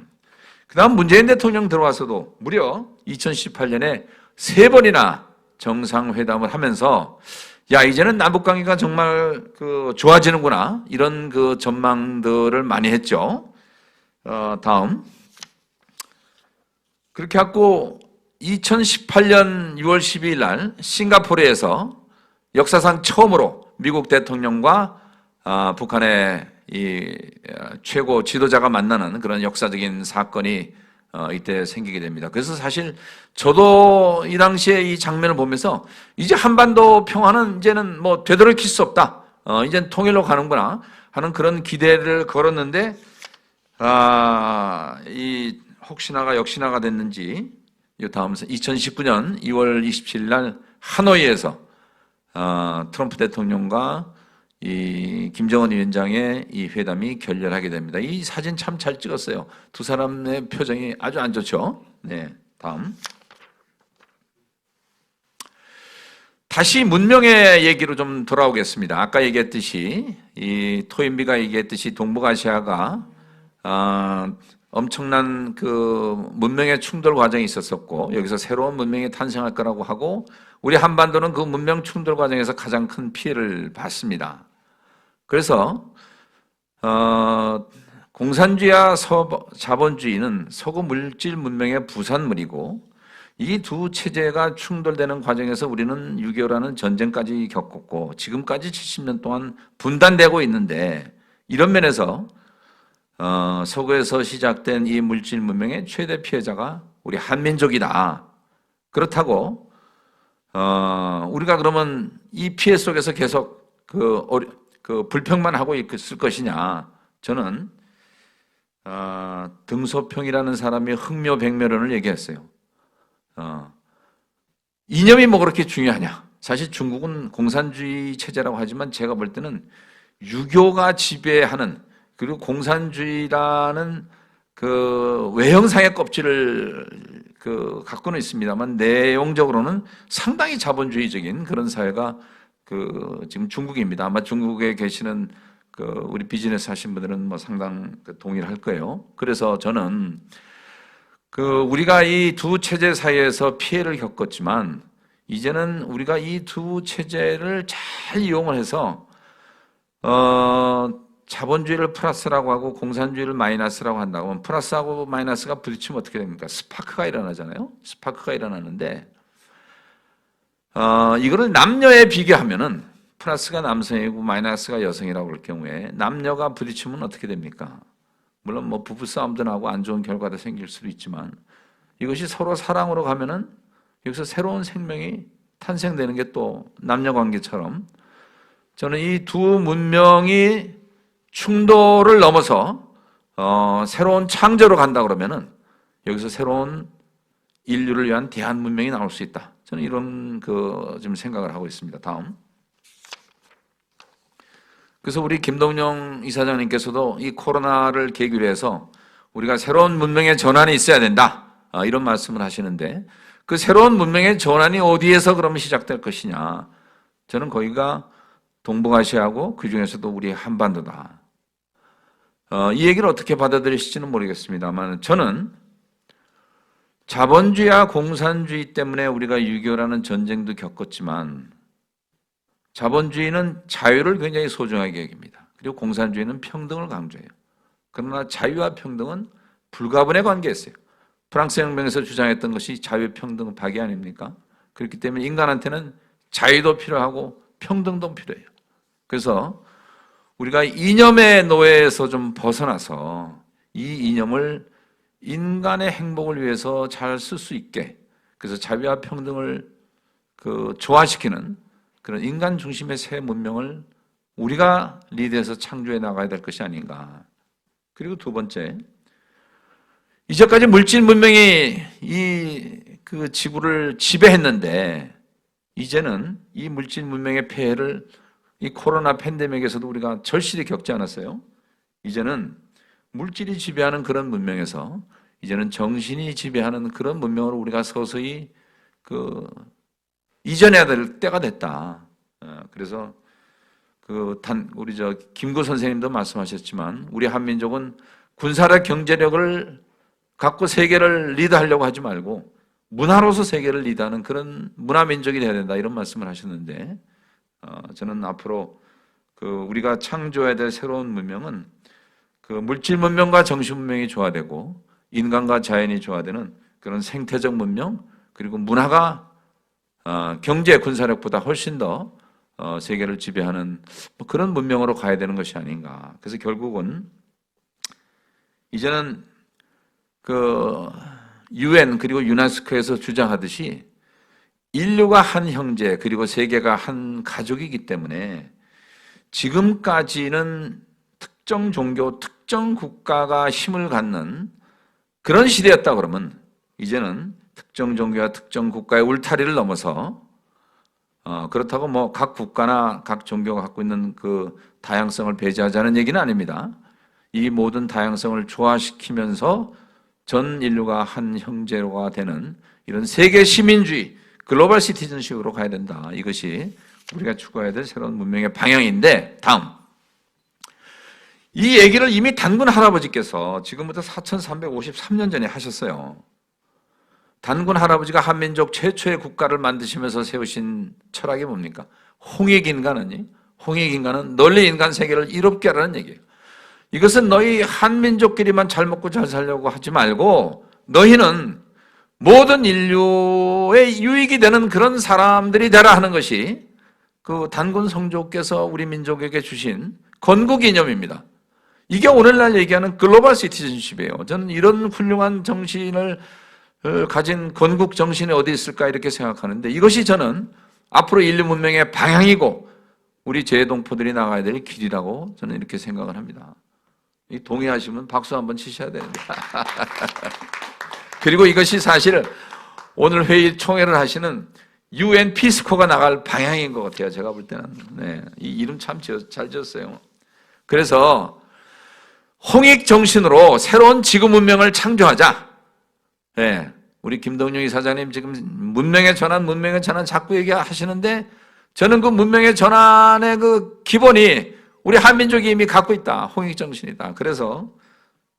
그 다음 문재인 대통령 들어와서도 무려 2018년에 3번이나 정상회담을 하면서 야 이제는 남북관계가 정말 좋아지는구나 이런 전망들을 많이 했죠. 다음 그렇게 하고 2018년 6월 12일 날 싱가포르에서 역사상 처음으로 미국 대통령과 북한의 이 최고 지도자가 만나는 그런 역사적인 사건이 이때 생기게 됩니다. 그래서 사실 저도 이 당시에 이 장면을 보면서 이제 한반도 평화는 이제는 뭐 되돌이킬 수 없다. 이제는 통일로 가는구나 하는 그런 기대를 걸었는데 이 혹시나가 역시나가 됐는지 이 다음 2019년 2월 27일 날 하노이에서 트럼프 대통령과 이 김정은 위원장의 이 회담이 결렬하게 됩니다. 이 사진 참 잘 찍었어요. 두 사람의 표정이 아주 안 좋죠. 네, 다음. 다시 문명의 얘기로 좀 돌아오겠습니다. 아까 얘기했듯이 이 토인비가 얘기했듯이 동북아시아가 엄청난 문명의 충돌 과정이 있었었고 여기서 새로운 문명이 탄생할 거라고 하고 우리 한반도는 그 문명 충돌 과정에서 가장 큰 피해를 봤습니다. 그래서 공산주의와 자본주의는 서구 물질 문명의 부산물이고 이 두 체제가 충돌되는 과정에서 우리는 6.25라는 전쟁까지 겪었고 지금까지 70년 동안 분단되고 있는데 이런 면에서 서구에서 시작된 이 물질 문명의 최대 피해자가 우리 한민족이다. 그렇다고 우리가 그러면 이 피해 속에서 계속 불평만 하고 있을 것이냐? 저는 등소평이라는 사람이 흥묘백묘론을 얘기했어요. 이념이 뭐 그렇게 중요하냐? 사실 중국은 공산주의 체제라고 하지만 제가 볼 때는 유교가 지배하는 그리고 공산주의라는 외형상의 껍질을 갖고는 있습니다만 내용적으로는 상당히 자본주의적인 그런 사회가 지금 중국입니다. 아마 중국에 계시는 우리 비즈니스 하신 분들은 뭐 상당 동의를 할 거예요. 그래서 저는 우리가 이 두 체제 사이에서 피해를 겪었지만 이제는 우리가 이 두 체제를 잘 이용을 해서 자본주의를 플러스라고 하고 공산주의를 마이너스라고 한다고 하면 플러스하고 마이너스가 부딪히면 어떻게 됩니까? 스파크가 일어나잖아요. 스파크가 일어나는데 이거를 남녀에 비교하면은 플러스가 남성이고 마이너스가 여성이라고 그럴 경우에 남녀가 부딪히면 어떻게 됩니까? 물론 뭐 부부싸움도 나고 안 좋은 결과도 생길 수도 있지만 이것이 서로 사랑으로 가면은 여기서 새로운 생명이 탄생되는 게 또 남녀 관계처럼 저는 이 두 문명이 충돌을 넘어서 새로운 창조로 간다 그러면은 여기서 새로운 인류를 위한 대한 문명이 나올 수 있다. 저는 이런 좀 생각을 하고 있습니다. 다음. 그래서 우리 김동영 이사장님께서도 이 코로나를 계기로 해서 우리가 새로운 문명의 전환이 있어야 된다. 이런 말씀을 하시는데 그 새로운 문명의 전환이 어디에서 그러면 시작될 것이냐? 저는 거기가 동북아시아고 그 중에서도 우리 한반도다. 이 얘기를 어떻게 받아들이실지는 모르겠습니다만 저는 자본주의와 공산주의 때문에 우리가 6.25라는 전쟁도 겪었지만 자본주의는 자유를 굉장히 소중하게 여깁니다. 그리고 공산주의는 평등을 강조해요. 그러나 자유와 평등은 불가분의 관계에 있어요. 프랑스 혁명에서 주장했던 것이 자유, 평등, 박이 아닙니까? 그렇기 때문에 인간한테는 자유도 필요하고 평등도 필요해요. 그래서 우리가 이념의 노예에서 좀 벗어나서 이 이념을 인간의 행복을 위해서 잘 쓸 수 있게, 그래서 자유와 평등을 조화시키는 그런 인간 중심의 새 문명을 우리가 리드해서 창조해 나가야 될 것이 아닌가. 그리고 두 번째, 이제까지 물질 문명이 그 지구를 지배했는데 이제는 이 물질 문명의 폐해를 이 코로나 팬데믹에서도 우리가 절실히 겪지 않았어요? 이제는 물질이 지배하는 그런 문명에서 이제는 정신이 지배하는 그런 문명으로 우리가 서서히 이전해야 될 때가 됐다. 그래서 우리 김구 선생님도 말씀하셨지만 우리 한민족은 군사력 경제력을 갖고 세계를 리드하려고 하지 말고 문화로서 세계를 리드하는 그런 문화민족이 되어야 된다, 이런 말씀을 하셨는데 저는 앞으로 우리가 창조해야 될 새로운 문명은 물질 문명과 정신 문명이 조화되고 인간과 자연이 조화되는 그런 생태적 문명, 그리고 문화가 경제 군사력보다 훨씬 더 세계를 지배하는 그런 문명으로 가야 되는 것이 아닌가. 그래서 결국은 이제는 UN 그리고 유네스코에서 주장하듯이 인류가 한 형제 그리고 세계가 한 가족이기 때문에 지금까지는 특정 종교, 특정 국가가 힘을 갖는 그런 시대였다 그러면 이제는 특정 종교와 특정 국가의 울타리를 넘어서 그렇다고 뭐 각 국가나 각 종교가 갖고 있는 그 다양성을 배제하자는 얘기는 아닙니다. 이 모든 다양성을 조화시키면서 전 인류가 한 형제가 되는 이런 세계 시민주의, 글로벌 시티즌십으로 가야 된다. 이것이 우리가 추구해야 될 새로운 문명의 방향인데, 다음. 이 얘기를 이미 단군 할아버지께서 지금부터 4353년 전에 하셨어요. 단군 할아버지가 한민족 최초의 국가를 만드시면서 세우신 철학이 뭡니까? 홍익인간은 널리 인간 세계를 이롭게 하라는 얘기예요. 이것은 너희 한민족끼리만 잘 먹고 잘 살려고 하지 말고 너희는 모든 인류의 유익이 되는 그런 사람들이 되라 하는 것이 그 단군 성조께서 우리 민족에게 주신 건국 이념입니다. 이게 오늘날 얘기하는 글로벌 시티즌십이에요. 저는 이런 훌륭한 정신을 가진 건국 정신이 어디 있을까 이렇게 생각하는데 이것이 저는 앞으로 인류 문명의 방향이고 우리 재동포들이 나가야 될 길이라고 저는 이렇게 생각을 합니다. 동의하시면 박수 한번 치셔야 됩니다. 그리고 이것이 사실 오늘 회의 총회를 하시는 UN 피스코가 나갈 방향인 것 같아요. 제가 볼 때는. 네, 이 이름 참 잘 지었어요. 그래서 홍익 정신으로 새로운 지구 문명을 창조하자. 네, 우리 김동영 이사장님 지금 문명의 전환 자꾸 얘기하시는데 저는 그 문명의 전환의 그 기본이 우리 한민족이 이미 갖고 있다. 홍익 정신이다. 그래서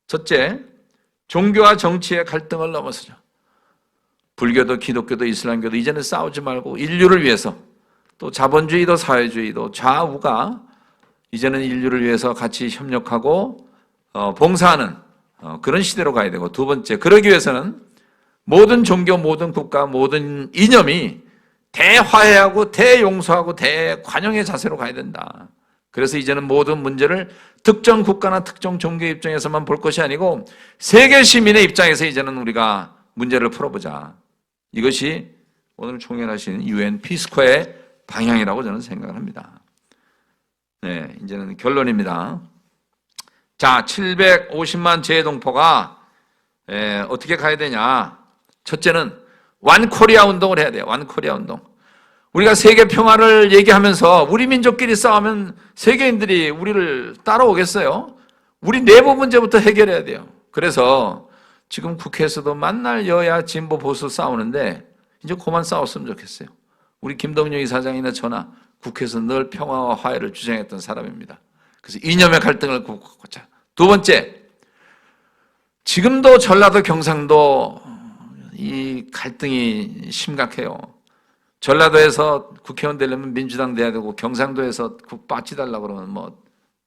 첫째, 종교와 정치의 갈등을 넘어서자. 불교도 기독교도 이슬람교도 이제는 싸우지 말고 인류를 위해서 또 자본주의도 사회주의도 좌우가 이제는 인류를 위해서 같이 협력하고 봉사하는 그런 시대로 가야 되고, 두 번째, 그러기 위해서는 모든 종교, 모든 국가, 모든 이념이 대화해하고 대용서하고 대관용의 자세로 가야 된다. 그래서 이제는 모든 문제를 특정 국가나 특정 종교의 입장에서만 볼 것이 아니고 세계 시민의 입장에서 이제는 우리가 문제를 풀어보자. 이것이 오늘 총연하신 UN 피스코의 방향이라고 저는 생각을 합니다. 네, 이제는 결론입니다. 자, 750만 재동포가 어떻게 가야 되냐? 첫째는 완코리아 운동을 해야 돼요. 완코리아 운동. 우리가 세계 평화를 얘기하면서 우리 민족끼리 싸우면 세계인들이 우리를 따라오겠어요? 우리 내부 문제부터 해결해야 돼요. 그래서 지금 국회에서도 만날 여야 진보 보수 싸우는데 이제 그만 싸웠으면 좋겠어요. 우리 김동영 이사장이나 저나 국회에서 늘 평화와 화해를 주장했던 사람입니다. 그래서 이념의 갈등을 굽고자. 두 번째, 지금도 전라도 경상도 이 갈등이 심각해요. 전라도에서 국회의원 되려면 민주당 돼야 되고 경상도에서 국 빠지달라고 그러면 뭐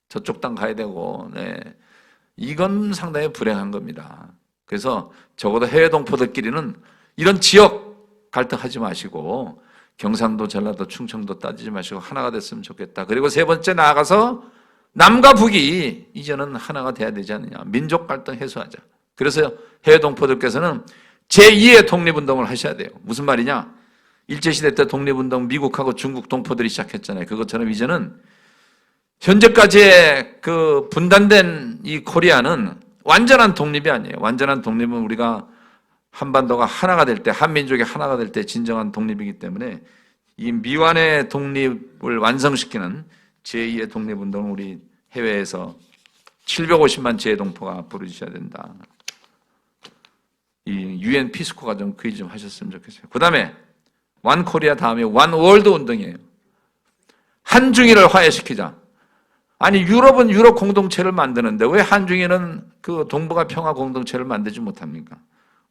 저쪽 당 가야 되고, 네. 이건 상당히 불행한 겁니다. 그래서 적어도 해외 동포들끼리는 이런 지역 갈등하지 마시고 경상도, 전라도, 충청도 따지지 마시고 하나가 됐으면 좋겠다. 그리고 세 번째 나아가서 남과 북이 이제는 하나가 돼야 되지 않느냐. 민족 갈등 해소하자. 그래서 해외 동포들께서는 제2의 독립운동을 하셔야 돼요. 무슨 말이냐? 일제시대 때 독립운동 미국하고 중국 동포들이 시작했잖아요. 그것처럼 이제는 현재까지의 그 분단된 이 코리아는 완전한 독립이 아니에요. 완전한 독립은 우리가 한반도가 하나가 될 때, 한민족이 하나가 될 때 진정한 독립이기 때문에 이 미완의 독립을 완성시키는 제2의 독립운동을 우리 해외에서 750만 재동포가 부르셔야 된다. 이 UN 피스코가 좀 그 일 좀 하셨으면 좋겠어요. 그 다음에 원 코리아 다음에 원 월드 운동이에요. 한중일을 화해시키자. 아니 유럽은 유럽 공동체를 만드는데 왜 한중일은 그 동북아 평화 공동체를 만들지 못합니까?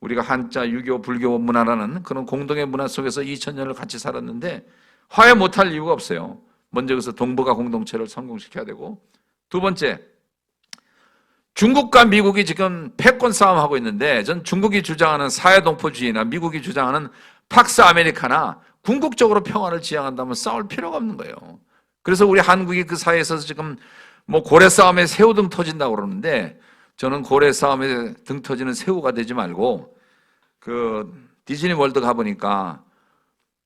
우리가 한자, 유교, 불교 문화라는 그런 공동의 문화 속에서 2000년을 같이 살았는데 화해 못할 이유가 없어요. 먼저 그래서 동북아 공동체를 성공시켜야 되고, 두 번째, 중국과 미국이 지금 패권 싸움하고 있는데 전 중국이 주장하는 사회동포주의나 미국이 주장하는 팍스 아메리카나 궁극적으로 평화를 지향한다면 싸울 필요가 없는 거예요. 그래서 우리 한국이 그 사이에서 지금 뭐 고래 싸움에 새우 등 터진다고 그러는데 저는 고래 싸움에 등 터지는 새우가 되지 말고 그 디즈니 월드 가보니까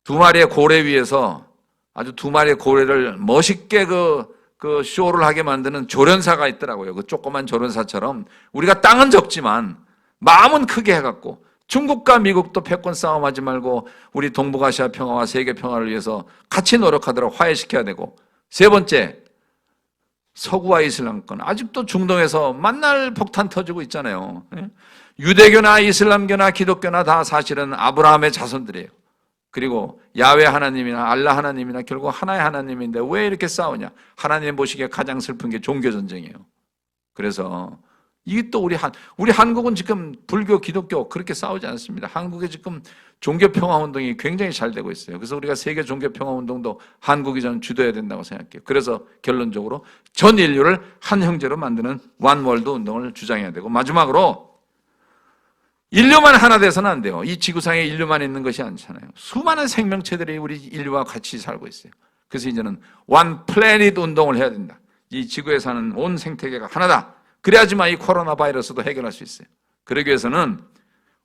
두 마리의 고래 위에서 아주 두 마리의 고래를 멋있게 그 쇼를 하게 만드는 조련사가 있더라고요. 그 조그만 조련사처럼 우리가 땅은 적지만 마음은 크게 해갖고 중국과 미국도 패권 싸움하지 말고 우리 동북아시아 평화와 세계 평화를 위해서 같이 노력하도록 화해시켜야 되고, 세 번째, 서구와 이슬람권 아직도 중동에서 만날 폭탄 터지고 있잖아요. 유대교나 이슬람교나 기독교나 다 사실은 아브라함의 자손들이에요. 그리고 야훼 하나님이나 알라 하나님이나 결국 하나의 하나님인데 왜 이렇게 싸우냐? 하나님 보시기에 가장 슬픈 게 종교 전쟁이에요. 그래서 이게 또 우리 한국은 지금 불교, 기독교 그렇게 싸우지 않습니다. 한국에 지금 종교 평화 운동이 굉장히 잘 되고 있어요. 그래서 우리가 세계 종교 평화 운동도 한국이 저는 주도해야 된다고 생각해요. 그래서 결론적으로 전 인류를 한 형제로 만드는 원 월드 운동을 주장해야 되고, 마지막으로 인류만 하나 돼서는 안 돼요. 이 지구상에 인류만 있는 것이 아니잖아요. 수많은 생명체들이 우리 인류와 같이 살고 있어요. 그래서 이제는 원 플래닛 운동을 해야 된다. 이 지구에 사는 온 생태계가 하나다. 그래야지만 이 코로나 바이러스도 해결할 수 있어요. 그러기 위해서는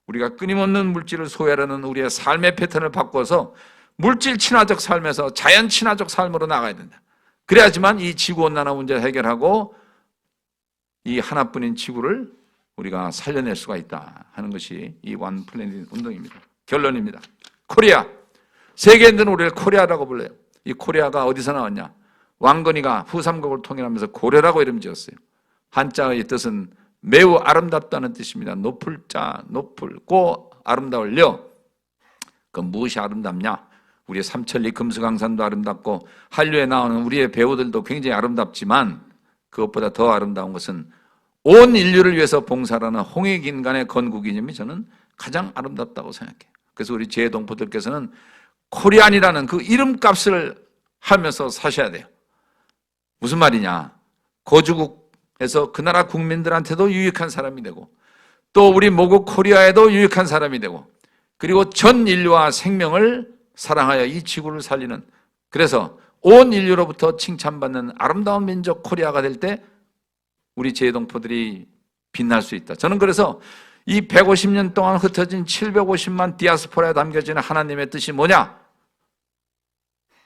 우리가 끊임없는 물질을 소유하려는 우리의 삶의 패턴을 바꿔서 물질 친화적 삶에서 자연 친화적 삶으로 나가야 된다. 그래야지만 이 지구온난화 문제를 해결하고 이 하나뿐인 지구를 우리가 살려낼 수가 있다 하는 것이 이 원 플래닛 운동입니다. 결론입니다. 코리아. 세계인들은 우리를 코리아라고 불러요. 이 코리아가 어디서 나왔냐? 왕건이가 후삼국을 통일하면서 고려라고 이름 지었어요. 한자의 뜻은 매우 아름답다는 뜻입니다. 높을 자, 높고 아름다울려. 그럼 무엇이 아름답냐? 우리의 삼천리 금수강산도 아름답고 한류에 나오는 우리의 배우들도 굉장히 아름답지만 그것보다 더 아름다운 것은 온 인류를 위해서 봉사하는 홍익인간의 건국이념이 저는 가장 아름답다고 생각해요. 그래서 우리 재동포들께서는 코리안이라는 그 이름값을 하면서 사셔야 돼요. 무슨 말이냐? 거주국에서 그 나라 국민들한테도 유익한 사람이 되고 또 우리 모국 코리아에도 유익한 사람이 되고 그리고 전 인류와 생명을 사랑하여 이 지구를 살리는, 그래서 온 인류로부터 칭찬받는 아름다운 민족 코리아가 될 때 우리 재동포들이 빛날 수 있다. 저는 그래서 이 150년 동안 흩어진 750만 디아스포라에 담겨지는 하나님의 뜻이 뭐냐?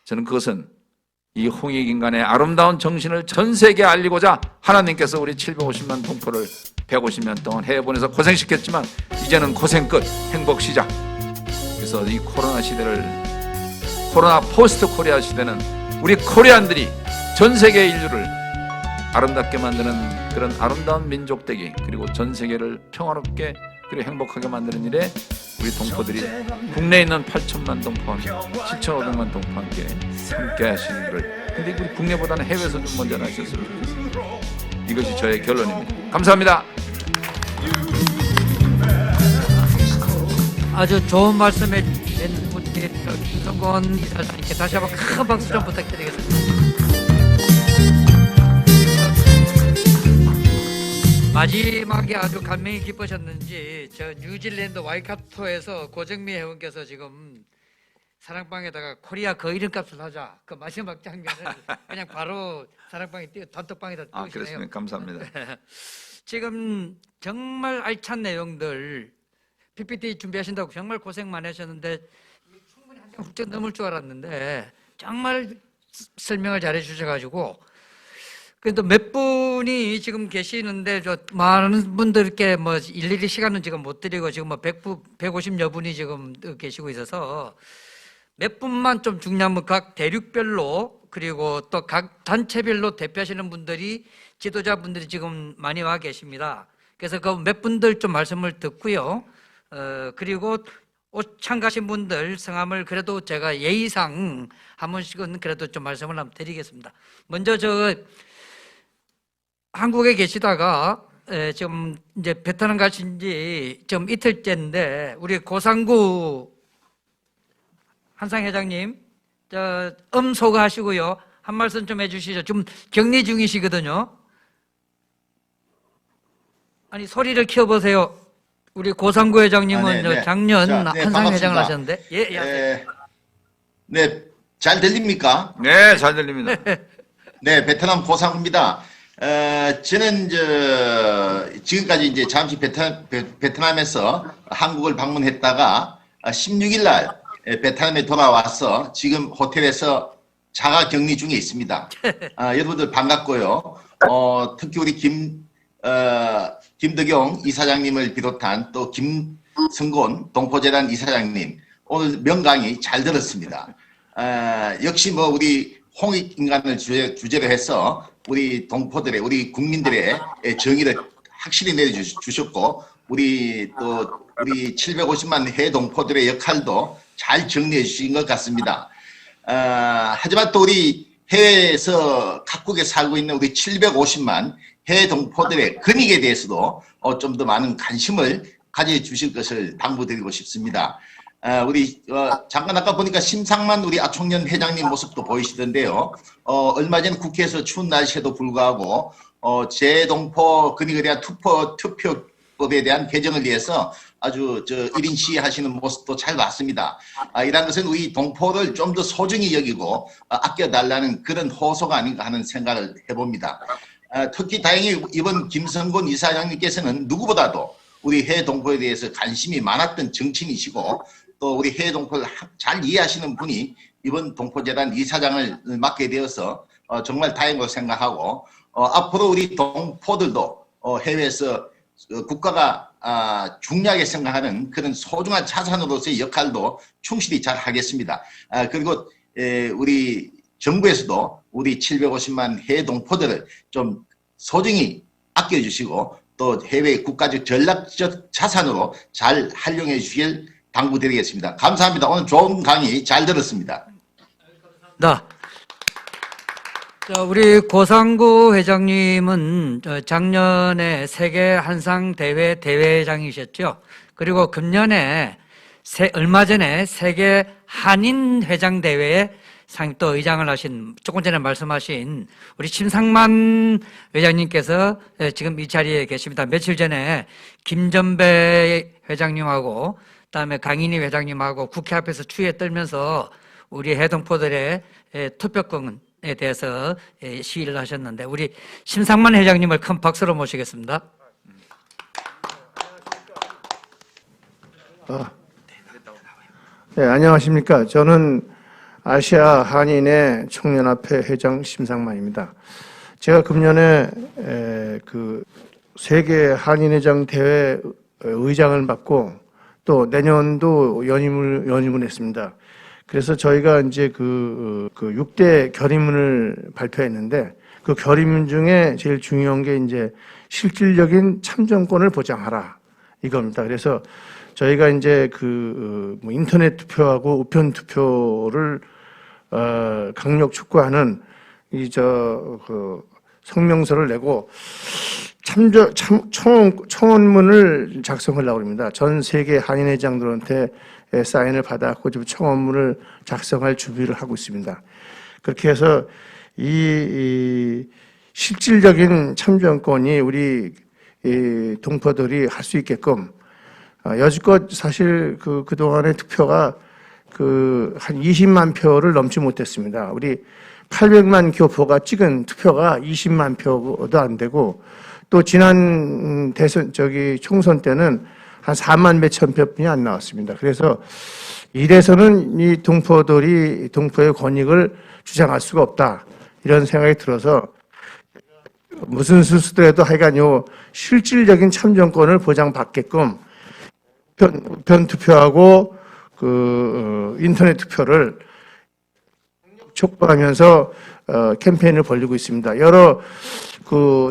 저는 그것은 이 홍익인간의 아름다운 정신을 전 세계에 알리고자 하나님께서 우리 750만 동포를 150년 동안 해외 보내서 고생시켰지만 이제는 고생 끝, 행복 시작. 그래서 이 코로나 시대를, 코로나 포스트 코리아 시대는 우리 코리안들이 전 세계 인류를 아름답게 만드는 그런 아름다운 민족 되기, 그리고 전 세계를 평화롭게 그리고 행복하게 만드는 일에 우리 동포들이 국내에 있는 8천만 동포와 7,500만 동포와 함께 하시는 걸. 근데 우리 국내보다는 해외에서 좀 먼저 나셨으면 좋겠습니다. 이것이 저의 결론입니다. 감사합니다.
아주 좋은 말씀해 주신 우리 김성곤 이사장님께 다시 한번 큰 박수 좀 부탁드리겠습니다. 마지막에 아주 감명이 깊으셨는지 저 뉴질랜드 와이카토에서 고정미 회원께서 지금 사랑방에다가 코리아 그 이름값을 하자 그 마지막 장면을 그냥 바로 사랑방에 단톡방에다 띄우시네요.
그렇습니다. 감사합니다.
지금 정말 알찬 내용들 PPT 준비하신다고 정말 고생 많이 하셨는데 충분히 한 시간 훌쩍 넘을 줄 알았는데 정말 설명을 잘해 주셔가지고 그래도 몇 분이 지금 계시는데 저 많은 분들께 뭐 일일이 시간은 지금 못 드리고 지금 뭐 150여 분이 지금 계시고 있어서 몇 분만 좀 중요하면 각 대륙별로 그리고 또 각 단체별로 대표하시는 분들이 지도자분들이 지금 많이 와 계십니다. 그래서 그 몇 분들 좀 말씀을 듣고요. 그리고 참가하신 분들 성함을 그래도 제가 예의상 한 번씩은 그래도 좀 말씀을 한번 드리겠습니다. 먼저 저 한국에 계시다가 지금 이제 베트남 가신 지 좀 이틀째인데 우리 고상구 한상 회장님 저 소거하시고요. 한 말씀 좀 해주시죠. 좀 격리 중이시거든요. 아니 소리를 키워보세요. 우리 고상구 회장님은 작년 한상 회장을 하셨는데
네, 잘 들립니까?
네, 잘 들립니다.
네, 베트남 고상구입니다. 저는 지금까지 이제 잠시 베트남에서 한국을 방문했다가 16일 날 베트남에 돌아와서 지금 호텔에서 자가 격리 중에 있습니다. 여러분들 반갑고요. 특히 우리 김덕용 이사장님을 비롯한 또 김성곤 동포재단 이사장님 오늘 명강의 잘 들었습니다. 역시 뭐 우리 홍익인간을 주제로 해서 우리 동포들의 우리 국민들의 정의를 확실히 내려주셨고 우리 750만 해외 동포들의 역할도 잘 정리해 주신 것 같습니다. 하지만 또 우리 해외에서 각국에 살고 있는 우리 750만 해외 동포들의 근익에 대해서도 좀 더 많은 관심을 가져주실 것을 당부드리고 싶습니다. 잠깐 아까 보니까 심상만 우리 아총련 회장님 모습도 보이시던데요. 얼마 전 국회에서 추운 날씨에도 불구하고 재동포 근익에 대한 투표법에 대한 개정을 위해서 아주 1인 시위하시는 모습도 잘 봤습니다. 이런 것은 우리 동포를 좀 더 소중히 여기고 아껴달라는 그런 호소가 아닌가 하는 생각을 해봅니다. 특히 다행히 이번 김성곤 이사장님께서는 누구보다도 우리 해외 동포에 대해서 관심이 많았던 정치인이시고 또 우리 해외 동포를 잘 이해하시는 분이 이번 동포재단 이사장을 맡게 되어서 정말 다행으로 생각하고 앞으로 우리 동포들도 해외에서 국가가 중요하게 생각하는 그런 소중한 자산으로서의 역할도 충실히 잘 하겠습니다. 그리고 우리 정부에서도 우리 750만 해외 동포들을 좀 소중히 아껴주시고 또 해외 국가적 전략적 자산으로 잘 활용해 주실 당부드리겠습니다. 감사합니다. 오늘 좋은 강의 잘 들었습니다.
네. 우리 고상구 회장님은 작년에 세계 한상 대회 대회장이셨죠. 그리고 금년에 얼마 전에 세계 한인 회장 대회에 또 의장을 하신 조금 전에 말씀하신 우리 심상만 회장님께서 지금 이 자리에 계십니다. 며칠 전에 김전배 회장님하고 그다음에 강인희 회장님하고 국회 앞에서 추위에 떨면서 우리 해동포들의 투표권에 대해서 시위를 하셨는데 우리 심상만 회장님을 큰 박수로 모시겠습니다.
네, 안녕하십니까. 저는 아시아 한인의 청년합회 회장 심상만입니다. 제가 금년에 그 세계 한인회장 대회 의장을 맡고 또 내년도 연임을 했습니다. 그래서 저희가 이제 그 6대 결의문을 발표했는데 그 결의문 중에 제일 중요한 게 이제 실질적인 참정권을 보장하라 이겁니다. 그래서 저희가 이제 뭐 인터넷 투표하고 우편 투표를 강력 촉구하는 성명서를 내고 청원문을 작성하려고 합니다. 전 세계 한인회장들한테 사인을 받아갖고 지금 청원문을 작성할 준비를 하고 있습니다. 그렇게 해서 이 실질적인 참정권이 우리 동포들이 할 수 있게끔 여지껏 사실 그동안의 투표가 한 20만 표를 넘지 못했습니다. 우리 800만 교포가 찍은 투표가 20만 표도 안 되고 또 지난 총선 때는 한 4만 몇천 표뿐이 안 나왔습니다. 그래서 이래서는 이 동포의 권익을 주장할 수가 없다. 이런 생각이 들어서 무슨 수수더라도 하여간 실질적인 참정권을 보장받게끔 우편 투표하고 인터넷 투표를 촉구하면서 캠페인을 벌이고 있습니다. 여러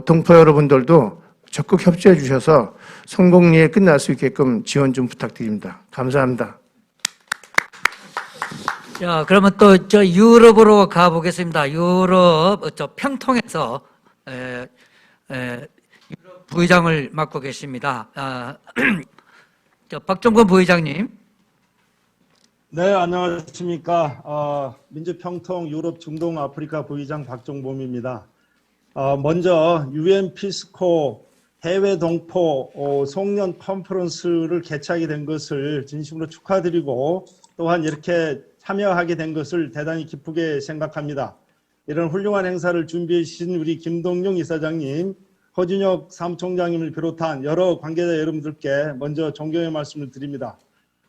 동포 여러분들도 적극 협조해 주셔서 성공리에 끝날 수 있게끔 지원 좀 부탁드립니다. 감사합니다.
자, 그러면 또 유럽으로 가보겠습니다. 유럽 평통에서 유럽 부의장을 맡고 계십니다. 박종건 부의장님.
네, 안녕하십니까. 민주평통 유럽 중동 아프리카 부의장 박종범입니다. 먼저 UN 피스코 해외 동포 송년 컨퍼런스를 개최하게 된 것을 진심으로 축하드리고 또한 이렇게 참여하게 된 것을 대단히 기쁘게 생각합니다. 이런 훌륭한 행사를 준비해 주신 우리 김동영 이사장님, 허준혁 사무총장님을 비롯한 여러 관계자 여러분들께 먼저 존경의 말씀을 드립니다.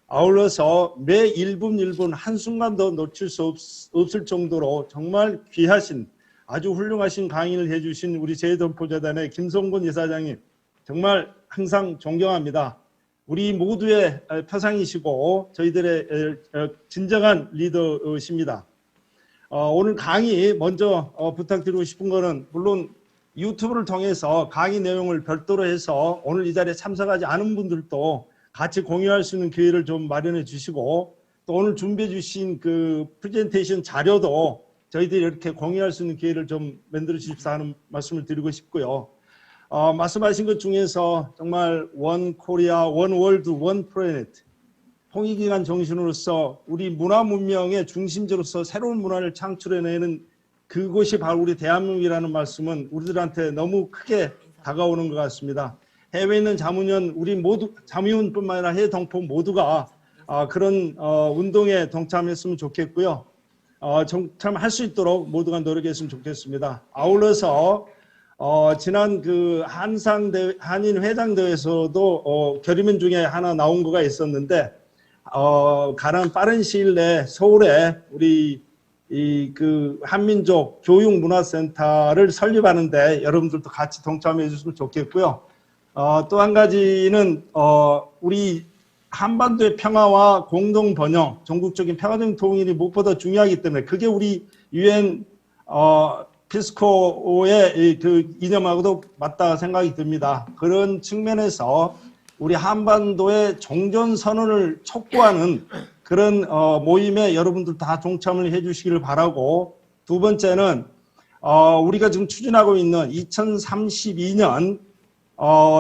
아울러서 매 1분 1분 한순간도 놓칠 수 없을 정도로 정말 귀하신 아주 훌륭하신 강의를 해주신 우리 제2동포재단의 김성곤 이사장님 정말 항상 존경합니다. 우리 모두의 표상이시고 저희들의 진정한 리더십니다. 오늘 강의 먼저 부탁드리고 싶은 거는 물론 유튜브를 통해서 강의 내용을 별도로 해서 오늘 이 자리에 참석하지 않은 분들도 같이 공유할 수 있는 기회를 좀 마련해 주시고 또 오늘 준비해 주신 프레젠테이션 자료도 저희들이 이렇게 공유할 수 있는 기회를 좀 만들어 주십사 하는 말씀을 드리고 싶고요. 말씀하신 것 중에서 정말 원 코리아, 원 월드, 원 플래닛 통일기관 정신으로서 우리 문화 문명의 중심지로서 새로운 문화를 창출해내는 그곳이 바로 우리 대한민국이라는 말씀은 우리들한테 너무 크게 다가오는 것 같습니다. 해외에 있는 자문위원 우리 모두 자문위원뿐만 아니라 해외 동포 모두가 그런 운동에 동참했으면 좋겠고요. 동참할 수 있도록 모두가 노력했으면 좋겠습니다. 아울러서 지난 한인 회장 대회에서도 결의문 중에 하나 나온 거가 있었는데 가장 빠른 시일 내에 서울에 우리 한민족 교육문화센터를 설립하는데 여러분들도 같이 동참해 주시면 좋겠고요. 또 한 가지는 우리 한반도의 평화와 공동 번영, 전국적인 평화적인 통일이 무엇보다 중요하기 때문에 그게 우리 UN 피스코의 이념하고도 맞다 생각이 듭니다. 그런 측면에서 우리 한반도의 종전선언을 촉구하는 그런 모임에 여러분들 다 동참을 해 주시기를 바라고 두 번째는 우리가 지금 추진하고 있는 2032년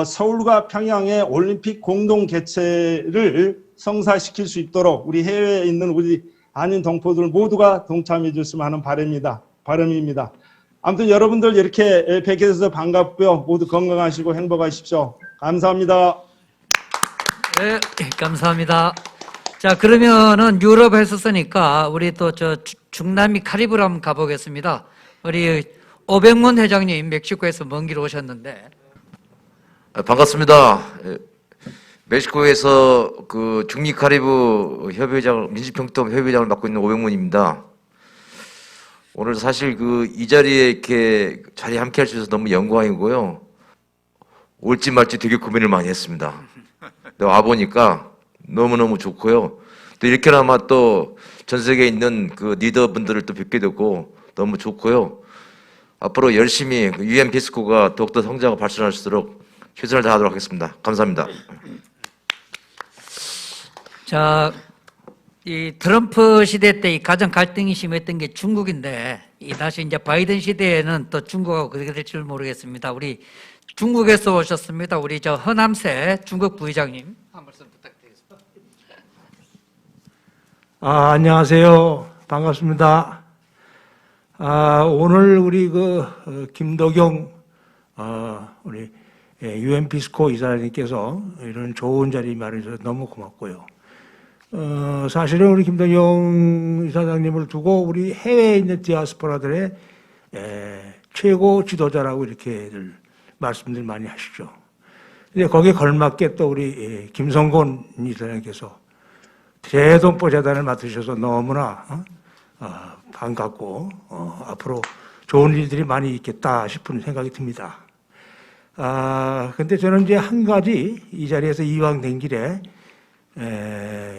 서울과 평양의 올림픽 공동 개최를 성사시킬 수 있도록 우리 해외에 있는 우리 한인 동포들 모두가 동참해 줬으면 하는 바람입니다. 아무튼 여러분들 이렇게 뵙게 돼서 반갑고요. 모두 건강하시고 행복하십시오. 감사합니다.
네, 감사합니다. 자, 그러면은 유럽 했었으니까 우리 또 중남미 카리브로 한번 가보겠습니다. 우리 오백문 회장님 멕시코에서 먼 길 오셨는데.
반갑습니다. 멕시코에서 중미 카리브 협의회장, 민주평통 협의회장을 맡고 있는 오백문입니다. 오늘 사실 이 자리에 이렇게 자리에 함께 할 수 있어서 너무 영광이고요. 올지 말지 되게 고민을 많이 했습니다. 근데 와보니까 너무너무 좋고요. 또 이렇게나마 또 전 세계에 있는 리더분들을 또 뵙게 되고 너무 좋고요. 앞으로 열심히 UN 피스코가 더욱더 성장하고 발전할 수 있도록 최선을 다하도록 하겠습니다. 감사합니다.
자, 이 트럼프 시대 때 이 가장 갈등이 심했던 게 중국인데, 이 다시 이제 바이든 시대에는 또 중국하고 그렇게 될 줄 모르겠습니다. 우리 중국에서 오셨습니다. 우리 저 허남세 중국 부의장님 한 말씀 부탁드리겠습니다.
안녕하세요. 반갑습니다. 오늘 우리 김덕영 우리 UN 피스코 이사님께서 이런 좋은 자리 마련해주셔서 너무 고맙고요. 사실은 우리 김덕영 이사장님을 두고 우리 해외에 있는 디아스포라들의 최고 지도자라고 이렇게들 말씀들 많이 하시죠. 근데 거기에 걸맞게 또 우리 김성곤 이사장님께서 대동포 재단을 맡으셔서 너무나 반갑고 앞으로 좋은 일들이 많이 있겠다 싶은 생각이 듭니다. 근데 저는 이제 한 가지 이 자리에서 이왕 된 길에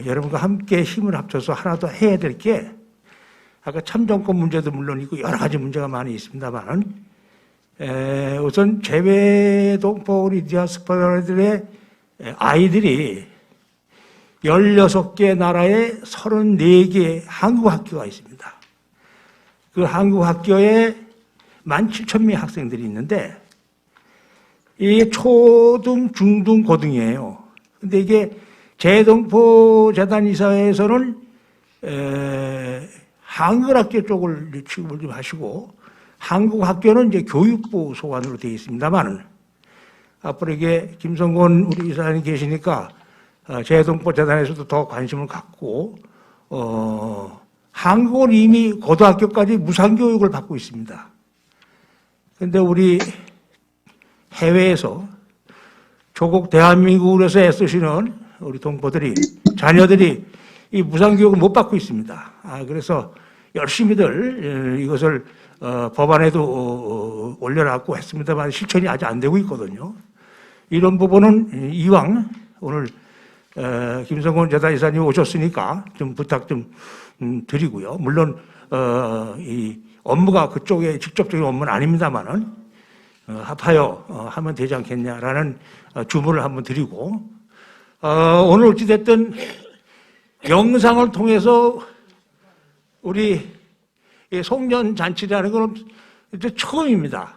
여러분과 함께 힘을 합쳐서 하나 더 해야 될 게 아까 참정권 문제도 물론 있고 여러 가지 문제가 많이 있습니다만 우선 재외동포 우리 디아스포라들의 아이들이 16개 나라에 34개 한국 학교가 있습니다. 그 한국 학교에 17,000명 학생들이 있는데 이게 초등, 중등, 고등이에요. 근데 이게 재동포 재단 이사회에서는 한글학교 쪽을 취급을 좀 하시고 한국 학교는 이제 교육부 소관으로 되어 있습니다만 앞으로 이게 김성곤 우리 이사장이 계시니까 재동포 재단에서도 더 관심을 갖고 한국은 이미 고등학교까지 무상교육을 받고 있습니다. 그런데 우리 해외에서 조국 대한민국에서 애쓰시는 우리 동포들이 자녀들이 이 무상교육을 못 받고 있습니다. 그래서 열심히들 이것을 법안에도 올려놨고 했습니다만 실천이 아직 안 되고 있거든요. 이런 부분은 이왕 오늘 김성곤 재단 이사님 오셨으니까 좀 부탁 좀 드리고요. 물론 이 업무가 그쪽에 직접적인 업무는 아닙니다만은 합하여 하면 되지 않겠냐라는 주문을 한번 드리고 오늘 어찌됐든 영상을 통해서 우리 송년 잔치라는 건 이제 처음입니다.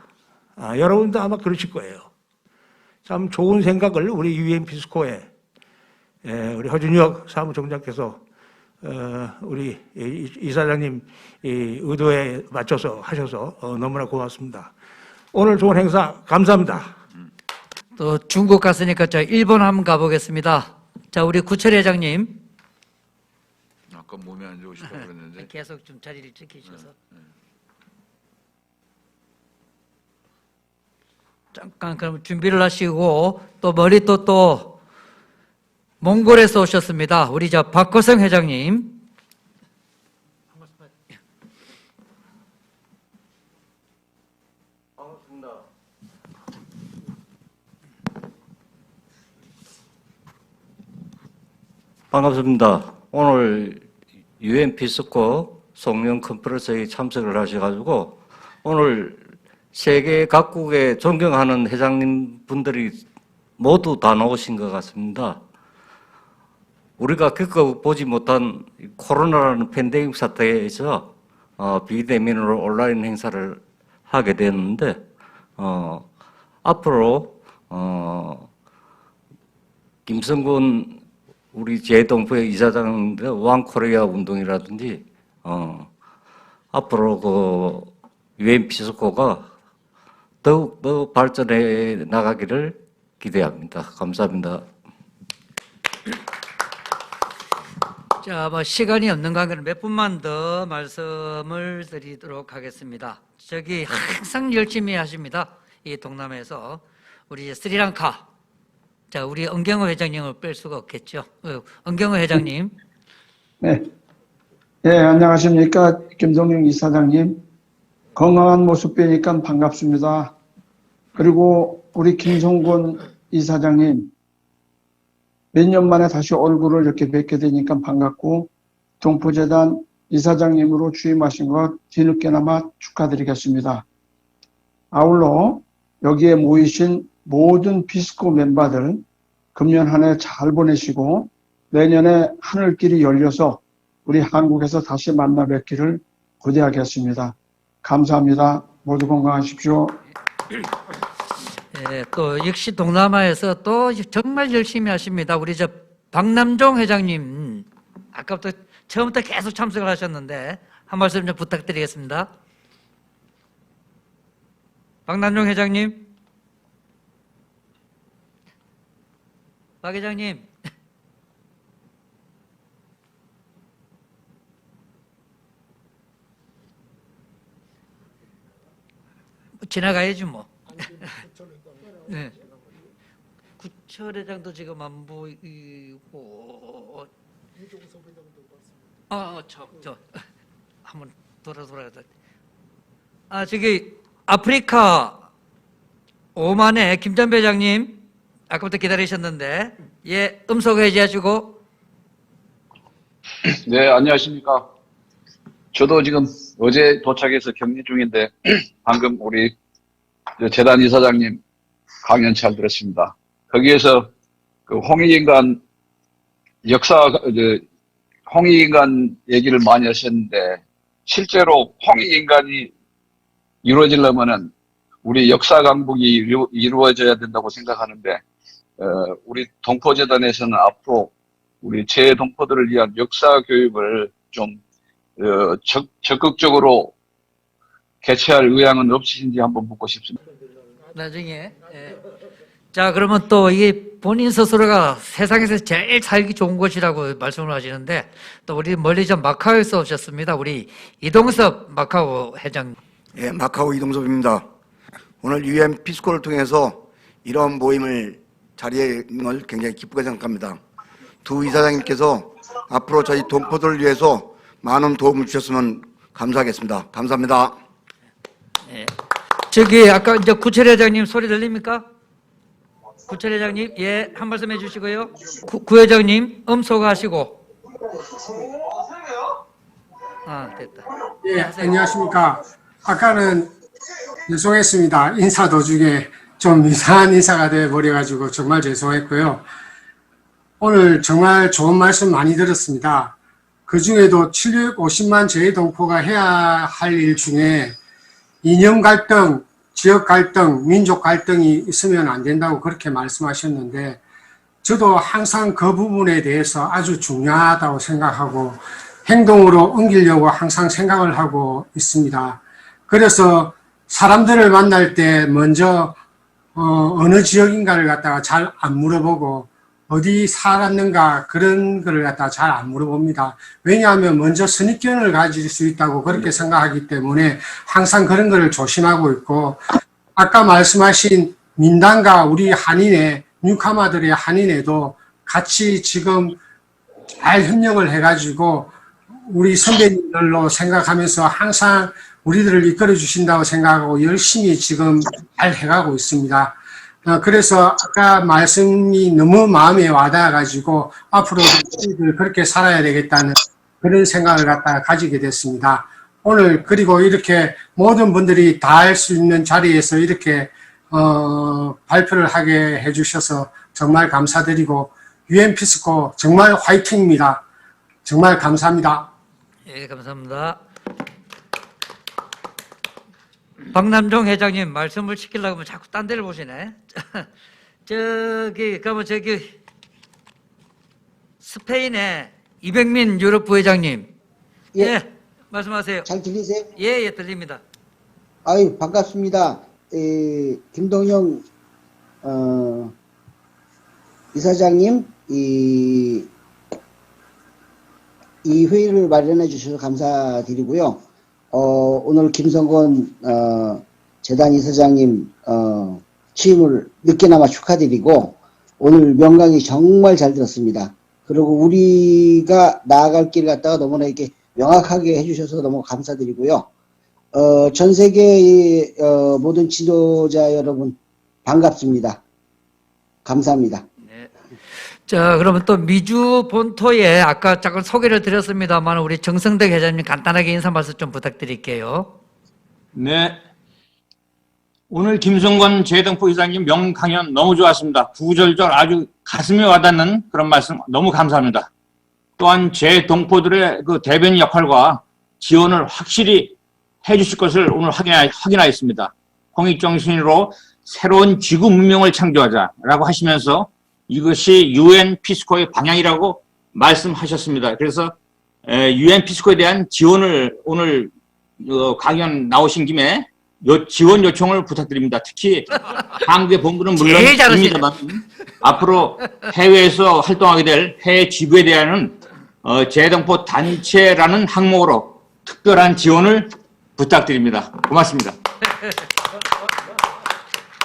여러분도 아마 그러실 거예요. 참 좋은 생각을 우리 UN 피스코에 우리 허준혁 사무총장께서 우리 이사장님 의도에 맞춰서 하셔서 너무나 고맙습니다. 오늘 좋은 행사 감사합니다.
또 중국 갔으니까 저 일본 한번 가보겠습니다. 자, 우리 구철 회장님.
아까 몸이 안 좋으시다고 그랬는데
계속 좀 자리를 지키셔서. 잠깐 그럼 준비를 하시고 또 머리 또 몽골에서 오셨습니다. 우리 저 박호성 회장님.
반갑습니다. 반갑습니다. 오늘 UN 피스코 송년 컨퍼런스에 참석을 하셔가지고 오늘 세계 각국에 존경하는 회장님 분들이 모두 다 나오신 것 같습니다. 우리가 겪어보지 못한 코로나라는 팬데믹 사태에서 비대면으로 온라인 행사를 하게 됐는데 앞으로 김성곤 우리 재동포의 이사장인데 원코리아 운동이라든지 앞으로 그 UN 피스코가 더욱 더 발전해 나가기를 기대합니다. 감사합니다.
자, 뭐 시간이 없는 관계로 몇 분만 더 말씀을 드리도록 하겠습니다. 저기 항상 열심히 하십니다. 이 동남아에서 우리 스리랑카. 자, 우리 은경호 회장님을 뺄 수가 없겠죠. 은경호 회장님.
네. 네, 안녕하십니까. 김동영 이사장님. 건강한 모습 뵈니까 반갑습니다. 그리고 우리 김성곤 이사장님. 몇 년 만에 다시 얼굴을 이렇게 뵙게 되니까 반갑고, 동포재단 이사장님으로 취임하신 것 뒤늦게나마 축하드리겠습니다. 아울러 여기에 모이신 모든 피스코 멤버들 금년 한 해 잘 보내시고 내년에 하늘길이 열려서 우리 한국에서 다시 만나 뵙기를 기대하겠습니다. 감사합니다. 모두 건강하십시오.
예, 또 역시 동남아에서 또 정말 열심히 하십니다. 우리 저 박남종 회장님 아까부터 처음부터 계속 참석을 하셨는데 한 말씀 좀 부탁드리겠습니다. 박남종 회장님, 박 회장님. 지나가야지 뭐. 네. 구철회장도 지금 안 보이고. 저 한번 돌아야 돼. 저기 아프리카 오만의 김전 회장님 아까부터 기다리셨는데 예, 음성 해제하시고.
네, 안녕하십니까. 저도 지금 어제 도착해서 격리 중인데 방금 우리 재단 이사장님 강연 잘 들었습니다. 거기에서 그 홍익인간 홍익인간 얘기를 많이 하셨는데 실제로 홍익인간이 이루어지려면은 우리 역사 강북이 이루어져야 된다고 생각하는데 우리 동포재단에서는 앞으로 우리 재동포들을 위한 역사 교육을 좀 적극적으로 개최할 의향은 없으신지 한번 묻고 싶습니다.
나중에. 예. 자, 그러면 또 이게 본인 스스로가 세상에서 제일 살기 좋은 곳이라고 말씀을 하시는데 또 우리 멀리 전 마카오에서 오셨습니다. 우리 이동섭 마카오 회장.
예, 마카오 이동섭입니다. 오늘 UN 피스콜을 통해서 이런 모임을 자리에 있는 걸 굉장히 기쁘게 생각합니다. 두 이사장님께서 앞으로 저희 동포들을 위해서 많은 도움을 주셨으면 감사하겠습니다. 감사합니다.
예. 저기 아까 이제 구철 회장님 소리 들립니까? 구철 회장님, 예, 한 말씀 해주시고요. 구 회장님 음소거하시고. 됐다.
예, 안녕하십니까. 아까는 죄송했습니다. 인사 도중에 좀 이상한 인사가 되어버려가지고 정말 죄송했고요. 오늘 정말 좋은 말씀 많이 들었습니다. 그 중에도 750만 재동포가 해야 할 일 중에 이념 갈등, 지역 갈등, 민족 갈등이 있으면 안 된다고 그렇게 말씀하셨는데 저도 항상 그 부분에 대해서 아주 중요하다고 생각하고 행동으로 옮기려고 항상 생각을 하고 있습니다. 그래서 사람들을 만날 때 먼저 어느 지역인가를 갖다가 잘 안 물어보고 어디 살았는가 그런 거를 갖다가 잘 안 물어봅니다. 왜냐하면 먼저 선입견을 가질 수 있다고 그렇게 생각하기 때문에 항상 그런 거를 조심하고 있고 아까 말씀하신 민당과 우리 한인회, 뉴카마들의 한인회도 같이 지금 잘 협력을 해가지고 우리 선배님들로 생각하면서 항상 우리들을 이끌어 주신다고 생각하고 열심히 지금 잘 해가고 있습니다. 그래서 아까 말씀이 너무 마음에 와닿아가지고 앞으로도 우리들 그렇게 살아야 되겠다는 그런 생각을 갖다가 가지게 됐습니다. 오늘 그리고 이렇게 모든 분들이 다 할 수 있는 자리에서 이렇게 발표를 하게 해주셔서 정말 감사드리고 UN 피스코 정말 화이팅입니다. 정말 감사합니다.
예, 감사합니다. 박남종 회장님 말씀을 시키려고 하면 자꾸 딴 데를 보시네. 그러면 스페인의 이백민 유럽 부회장님. 예, 말씀하세요.
잘 들리세요?
예, 들립니다.
아유, 반갑습니다. 김동영 이사장님, 이 회의를 마련해 주셔서 감사드리고요. 오늘 김성곤 재단 이사장님 취임을 늦게나마 축하드리고 오늘 명강의 정말 잘 들었습니다. 그리고 우리가 나아갈 길 갖다가 너무나 이렇게 명확하게 해주셔서 너무 감사드리고요. 전 세계의 모든 지도자 여러분 반갑습니다. 감사합니다.
네. 자, 그러면 또 미주 본토에 아까 잠깐 소개를 드렸습니다만 우리 정성덕 회장님 간단하게 인사 말씀 좀 부탁드릴게요.
네. 오늘 김성건 재동포 이사님 명강연 너무 좋았습니다. 구절절 아주 가슴에 와닿는 그런 말씀 너무 감사합니다. 또한 재동포들의 그 대변인 역할과 지원을 확실히 해주실 것을 오늘 확인하였습니다. 공익정신으로 새로운 지구 문명을 창조하자라고 하시면서 이것이 UN 피스코의 방향이라고 말씀하셨습니다. 그래서 UN 피스코에 대한 지원을 오늘 강연 나오신 김에 지원 요청을 부탁드립니다. 특히 한국의 본부는 물론입니다만 앞으로 해외에서 활동하게 될 해외 지부에 대한 재동포 단체라는 항목으로 특별한 지원을 부탁드립니다. 고맙습니다.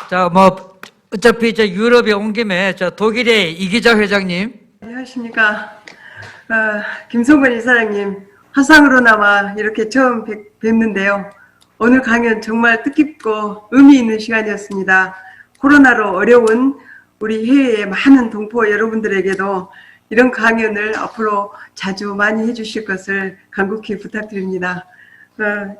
자, 뭐 어차피 유럽에 온 김에 독일의 이기자 회장님.
안녕하십니까. 김성건 이사장님, 화상으로나마 이렇게 처음 뵙는데요. 오늘 강연 정말 뜻깊고 의미 있는 시간이었습니다. 코로나로 어려운 우리 해외의 많은 동포 여러분들에게도 이런 강연을 앞으로 자주 많이 해주실 것을 간곡히 부탁드립니다.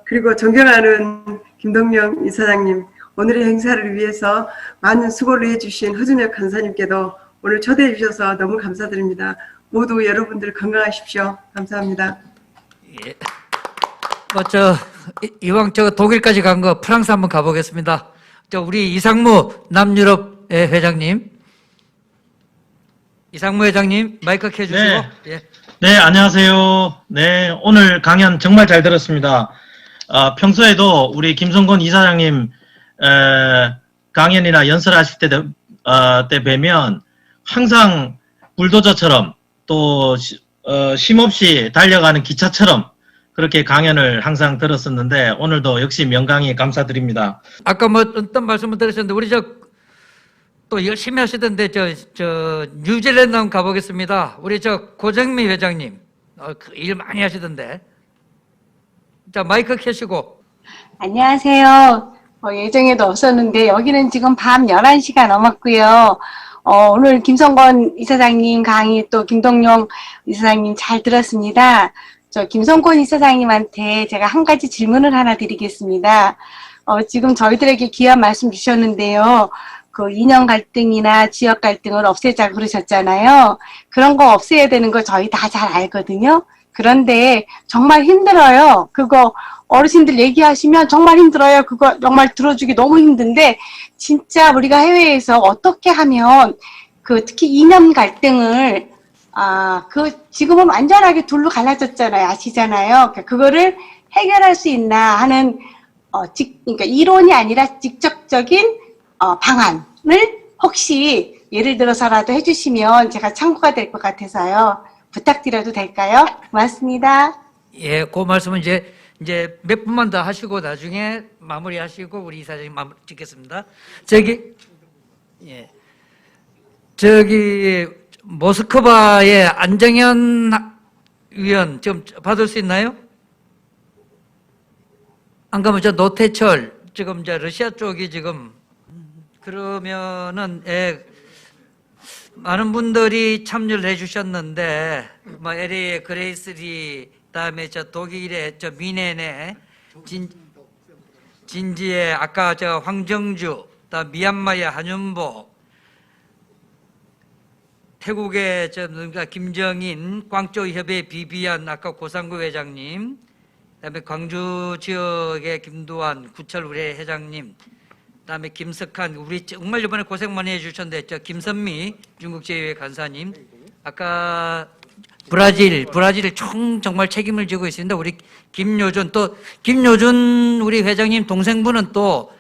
그리고 존경하는 김동영 이사장님, 오늘의 행사를 위해서 많은 수고를 해주신 허준혁 간사님께도 오늘 초대해 주셔서 너무 감사드립니다. 모두 여러분들 건강하십시오. 감사합니다.
예. 이왕 독일까지 간 거 프랑스 한번 가보겠습니다. 우리 이상무 남유럽 회장님. 이상무 회장님 마이크 켜주시고.
네.
예.
네, 안녕하세요. 네, 오늘 강연 정말 잘 들었습니다. 평소에도 우리 김성건 이사장님 강연이나 연설하실 때 뵈면 항상 불도저처럼 또 쉼없이 달려가는 기차처럼 그렇게 강연을 항상 들었었는데 오늘도 역시 명강의 감사드립니다.
아까 어떤 말씀을 들으셨는데 우리 또 열심히 하시던데 뉴질랜드 한번 가보겠습니다. 우리 고정미 회장님 일 많이 하시던데. 자, 마이크 켜시고.
안녕하세요. 예정에도 없었는데 여기는 지금 밤 11시가 넘었고요. 오늘 김성건 이사장님 강의 또 김동영 이사장님 잘 들었습니다. 김성건 이사장님한테 제가 한 가지 질문을 하나 드리겠습니다. 지금 저희들에게 귀한 말씀 주셨는데요. 그 이념 갈등이나 지역 갈등을 없애자 그러셨잖아요. 그런 거 없애야 되는 거 저희 다 잘 알거든요. 그런데 정말 힘들어요. 그거 어르신들 얘기하시면 정말 힘들어요. 그거 정말 들어주기 너무 힘든데 진짜 우리가 해외에서 어떻게 하면 특히 이념 갈등을 지금은 완전하게 둘로 갈라졌잖아요. 아시잖아요. 그거를 해결할 수 있나 하는 그러니까 이론이 아니라 직접적인 방안을 혹시 예를 들어서라도 해주시면 제가 참고가 될 것 같아서요. 부탁드려도 될까요? 고맙습니다.
예, 그 말씀은 이제 몇 분만 더 하시고 나중에 마무리하시고 우리 이사장님 마무리 짓겠습니다. 모스크바의 안정현 위원 좀 받을 수 있나요? 안 가면 노태철 지금 러시아 쪽이 지금 그러면은 많은 분들이 참여를 해주셨는데 LA의 그레이스리 그다음에 독일의 미네네 진지의 아까 황정주 그다음 미얀마의 한윤보 태국의 김정인 광저우협회 비비안 아까 고상구 회장님 그다음에 광주 지역의 김두한 구철 우리 회장님 그다음에 김석한 우리 정말 이번에 고생 많이 해주셨는데 김선미 중국제의회 간사님 아까 브라질 정말 책임을 지고 있습니다. 우리 김요준 우리 회장님 동생분은 또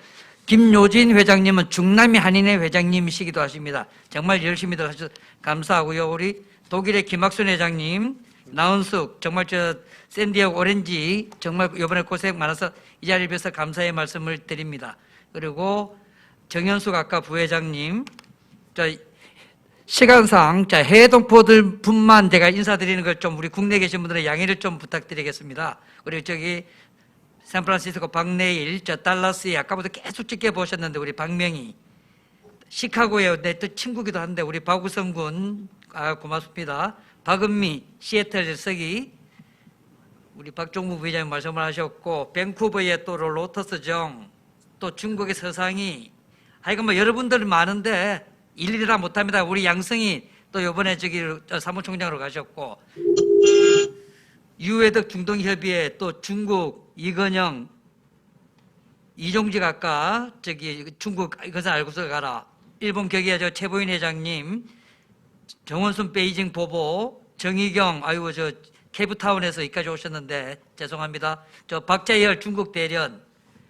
김요진 회장님은 중남미 한인회 회장님이시기도 하십니다. 정말 열심히 하셔서 감사하고요. 우리 독일의 김학순 회장님, 나은숙 정말 샌디에고 오렌지 정말 이번에 고생 많아서 이 자리를 빌어서 감사의 말씀을 드립니다. 그리고 정현숙 아까 부회장님, 시간상 해외 동포들뿐만 제가 인사드리는 걸 우리 국내에 계신 분들의 양해를 좀 부탁드리겠습니다. 그리고 샌프란시스코 박내일, 달라스에 아까부터 계속 지켜보셨는데 우리 박명희, 시카고에 내 또 친구기도 한데 우리 박우성 군 고맙습니다. 박은미, 시애틀 서기, 우리 박종무 부회장님 말씀을 하셨고 밴쿠버의 또 로터스 정, 또 중국의 서상이 하여간 뭐 여러분들 많은데 일일이 다 못합니다. 우리 양성이 또 이번에 저기 사무총장으로 가셨고 유해덕 중동협의회 또 중국 이건영 이종직 아까 저기 중국 그것을 알고서 가라. 일본 격의 저 최보인 회장님, 정원순 베이징 보보, 정희경 아이고 저 케이프타운에서 여기까지 오셨는데 죄송합니다. 저 박재열 중국 대련,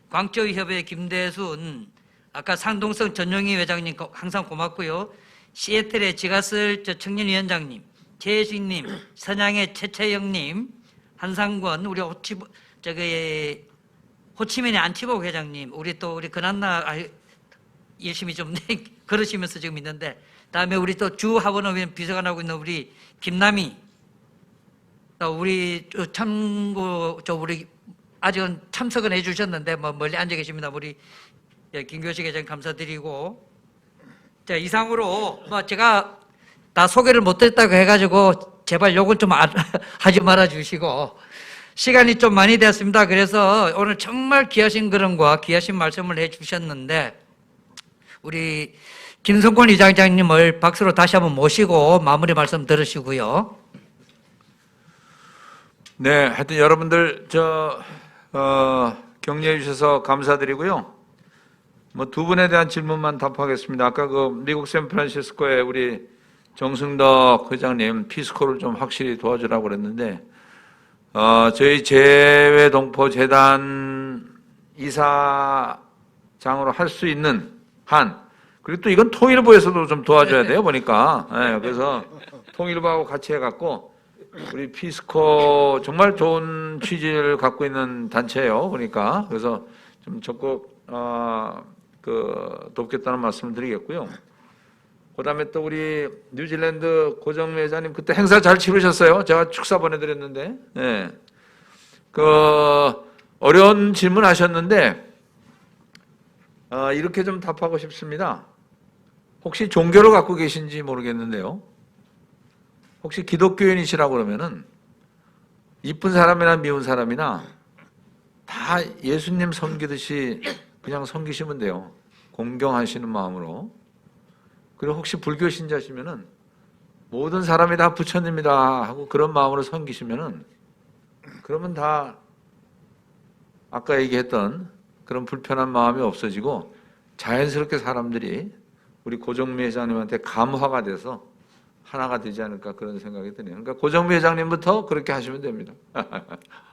광저우 협회 김대순, 아까 상동성 전용희 회장님 항상 고맙고요. 시애틀의 지가슬 저 청년위원장님, 최혜식님, 선양의 최채영님, 한상권 우리 호치민의 안치복 회장님, 우리 또 우리 근한나 열심히 좀 걸으시면서 지금 있는데, 다음에 우리 또 주하원의원 비서관하고 있는 우리 김남희, 또 우리 참고 우리 아직은 참석은 해주셨는데 뭐 멀리 앉아 계십니다. 우리 김교식 회장 감사드리고, 자 이상으로 뭐 제가 다 소개를 못했다고 해가지고 제발 욕을 좀 하지 말아 주시고. 시간이 좀 많이 되었습니다. 그래서 오늘 정말 귀하신 그런과 귀하신 말씀을 해주셨는데 우리 김성권 이사장님을 박수로 다시 한번 모시고 마무리 말씀 들으시고요.
네, 하여튼 여러분들 격려해 주셔서 감사드리고요. 뭐 두 분에 대한 질문만 답하겠습니다. 아까 그 미국 샌프란시스코에 우리 정승덕 회장님 피스코를 좀 확실히 도와주라고 그랬는데 저희 재외동포재단 이사장으로 할 수 있는 한, 그리고 또 이건 통일부에서도 좀 도와줘야 돼요, 보니까. 네, 그래서 통일부하고 같이 해갖고, 우리 피스코 정말 좋은 취지를 갖고 있는 단체예요, 보니까. 그래서 좀 적극, 돕겠다는 말씀을 드리겠고요. 그 다음에 또 우리 뉴질랜드 고정미 회장님 그때 행사 잘 치르셨어요. 제가 축사 보내드렸는데. 네. 어려운 질문 하셨는데, 이렇게 좀 답하고 싶습니다. 혹시 종교를 갖고 계신지 모르겠는데요. 혹시 기독교인이시라고 그러면은, 이쁜 사람이나 미운 사람이나 다 예수님 섬기듯이 그냥 섬기시면 돼요. 공경하시는 마음으로. 그리고 혹시 불교 신자시면은 모든 사람이 다 부처님이다 하고 그런 마음으로 섬기시면은 그러면 다 아까 얘기했던 그런 불편한 마음이 없어지고 자연스럽게 사람들이 우리 고정미 회장님한테 감화가 돼서 하나가 되지 않을까 그런 생각이 드네요. 그러니까 고정미 회장님부터 그렇게 하시면 됩니다.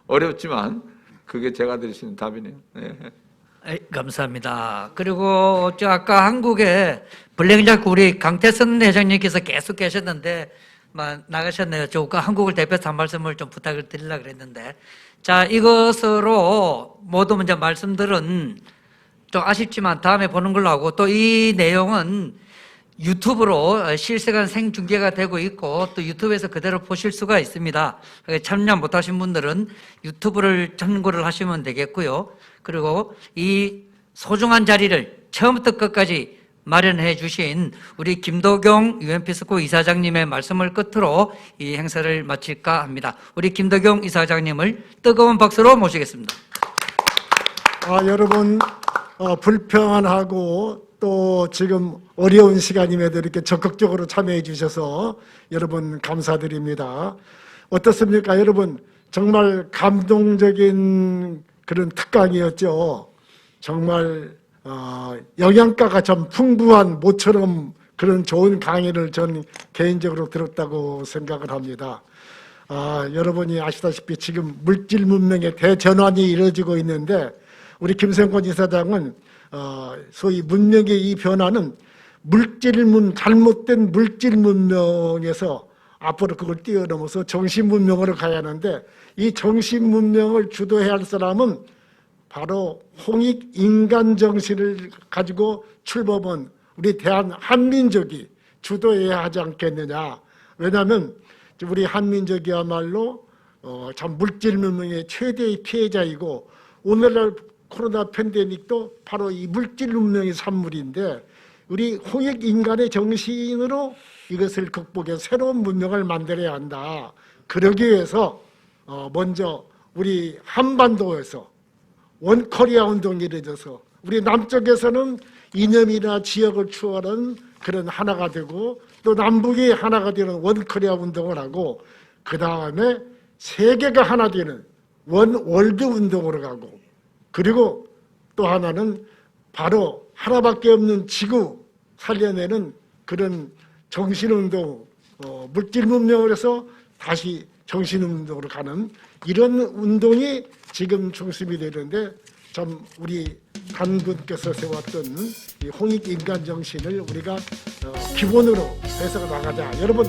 어렵지만 그게 제가 드릴 수 있는 답이네요. 네.
감사합니다. 그리고 저 아까 한국에 블랙자크 우리 강태선 회장님께서 계속 계셨는데 나가셨네요. 저 한국을 대표해서 한 말씀을 좀 부탁을 드리려고 그랬는데, 자 이것으로 모두 먼저 말씀들은 좀 아쉽지만 다음에 보는 걸로 하고, 또 이 내용은 유튜브로 실시간 생중계가 되고 있고 또 유튜브에서 그대로 보실 수가 있습니다. 참여 못하신 분들은 유튜브를 참고를 하시면 되겠고요. 그리고 이 소중한 자리를 처음부터 끝까지 마련해 주신 우리 김도경 유엔피스코 이사장님의 말씀을 끝으로 이 행사를 마칠까 합니다. 우리 김도경 이사장님을 뜨거운 박수로 모시겠습니다.
여러분 불편하고 또 지금 어려운 시간임에도 이렇게 적극적으로 참여해 주셔서 여러분 감사드립니다. 어떻습니까? 여러분 정말 감동적인 그런 특강이었죠. 정말 영양가가 좀 풍부한 모처럼 그런 좋은 강의를 전 개인적으로 들었다고 생각을 합니다. 여러분이 아시다시피 지금 물질 문명의 대전환이 이루어지고 있는데 우리 김성권 이사장은 소위 문명의 이 변화는 잘못된 물질 문명에서 앞으로 그걸 뛰어넘어서 정신 문명으로 가야 하는데, 이 정신 문명을 주도해야 할 사람은 바로 홍익 인간 정신을 가지고 출범한 우리 한민족이 주도해야 하지 않겠느냐. 왜냐하면 우리 한민족이야말로 참 물질 문명의 최대의 피해자이고, 오늘날 코로나 팬데믹도 바로 이 물질 문명의 산물인데, 우리 홍익 인간의 정신으로 이것을 극복해서 새로운 문명을 만들어야 한다. 그러기 위해서 먼저 우리 한반도에서 원코리아 운동이 이루어져서 우리 남쪽에서는 이념이나 지역을 추구하는 그런 하나가 되고 또 남북이 하나가 되는 원코리아 운동을 하고 그 다음에 세계가 하나 되는 월드 운동으로 가고 그리고 또 하나는 바로 하나밖에 없는 지구 살려내는 그런 정신운동, 물질문명을 해서 다시 정신운동으로 가는 이런 운동이 지금 중심이 되는데 참 우리 단군께서 세웠던 이 홍익인간 정신을 우리가 기본으로 해서 나가자. 여러분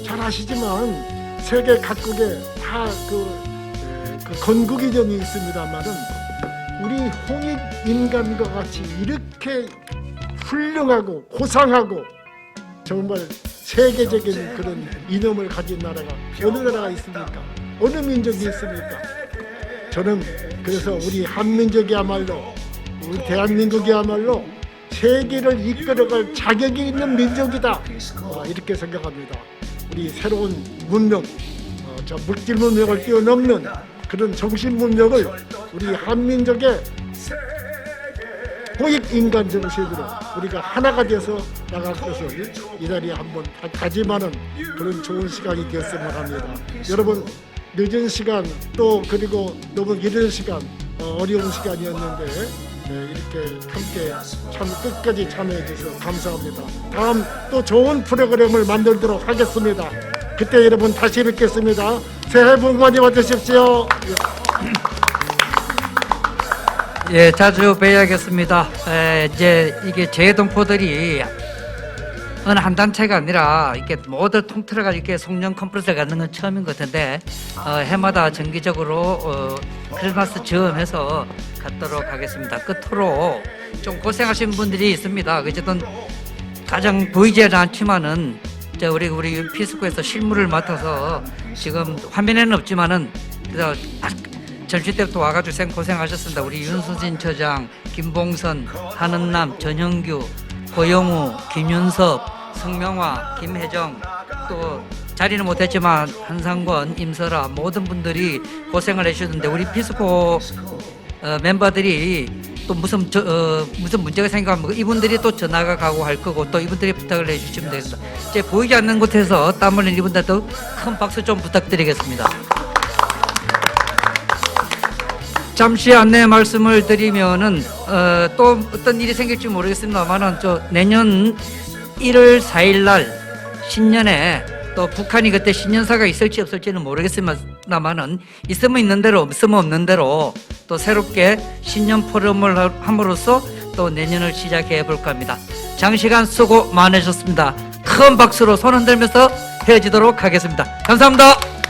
잘 아시지만 세계 각국에 다 그 건국이전이 있습니다만은 우리 홍익인간과 같이 이렇게 훌륭하고 고상하고 정말 세계적인 그런 이념을 가진 나라가 어느 나라가 있습니까? 어느 민족이 있습니까? 저는 그래서 우리 한민족이야말로 우리 대한민국이야말로 세계를 이끌어갈 자격이 있는 민족이다 이렇게 생각합니다. 우리 새로운 문명, 물질 문명을 뛰어넘는 그런 정신 문명을 우리 한민족의 홍익인간 정신으로 우리가 하나가 돼서 나갈 것을 이 자리에 한번 다짐하는 그런 좋은 시간이 되었으면 합니다. 여러분 늦은 시간 또 그리고 너무 이른 시간 어려운 시간이었는데 이렇게 함께 끝까지 참여해 주셔서 감사합니다. 다음 또 좋은 프로그램을 만들도록 하겠습니다. 그때 여러분 다시 뵙겠습니다. 새해 복 많이 받으십시오.
예, 자주 뵈야겠습니다. 이제 이게 재동포들이 어느 한 단체가 아니라 이렇게 모두 통틀어가지고 이렇게 송년 컨퍼런스를 갖는 건 처음인 것 같은데 해마다 정기적으로 크리스마스 즈음해서 갖도록 하겠습니다. 끝으로 좀 고생하신 분들이 있습니다. 어쨌든 가장 보이지 않지만은 우리 피스코에서 실무를 맡아서 지금 화면에는 없지만은 그래서 전시 때부터 와가지고 고생하셨습니다. 우리 윤수진 처장, 김봉선, 한은남, 전형규, 고영우, 김윤섭, 성명화, 김혜정, 또 자리는 못했지만 한상권, 임설아 모든 분들이 고생을 해주셨는데 우리 피스코 멤버들이 또 무슨 문제가 생기면 이분들이 또 전화가 가고 할 거고 또 이분들이 부탁을 해주시면 되겠습니다. 이제 보이지 않는 곳에서 땀 흘린 이분들도 큰 박수 좀 부탁드리겠습니다. 잠시 안내 말씀을 드리면은 또 어떤 일이 생길지 모르겠습니다만은 내년 1월 4일 날 신년에 또 북한이 그때 신년사가 있을지 없을지는 모르겠습니다만은 있으면 있는 대로 없으면 없는 대로 또 새롭게 신년 포럼을 함으로써 또 내년을 시작해 볼까 합니다. 장시간 수고 많으셨습니다. 큰 박수로 손 흔들면서 헤어지도록 하겠습니다. 감사합니다.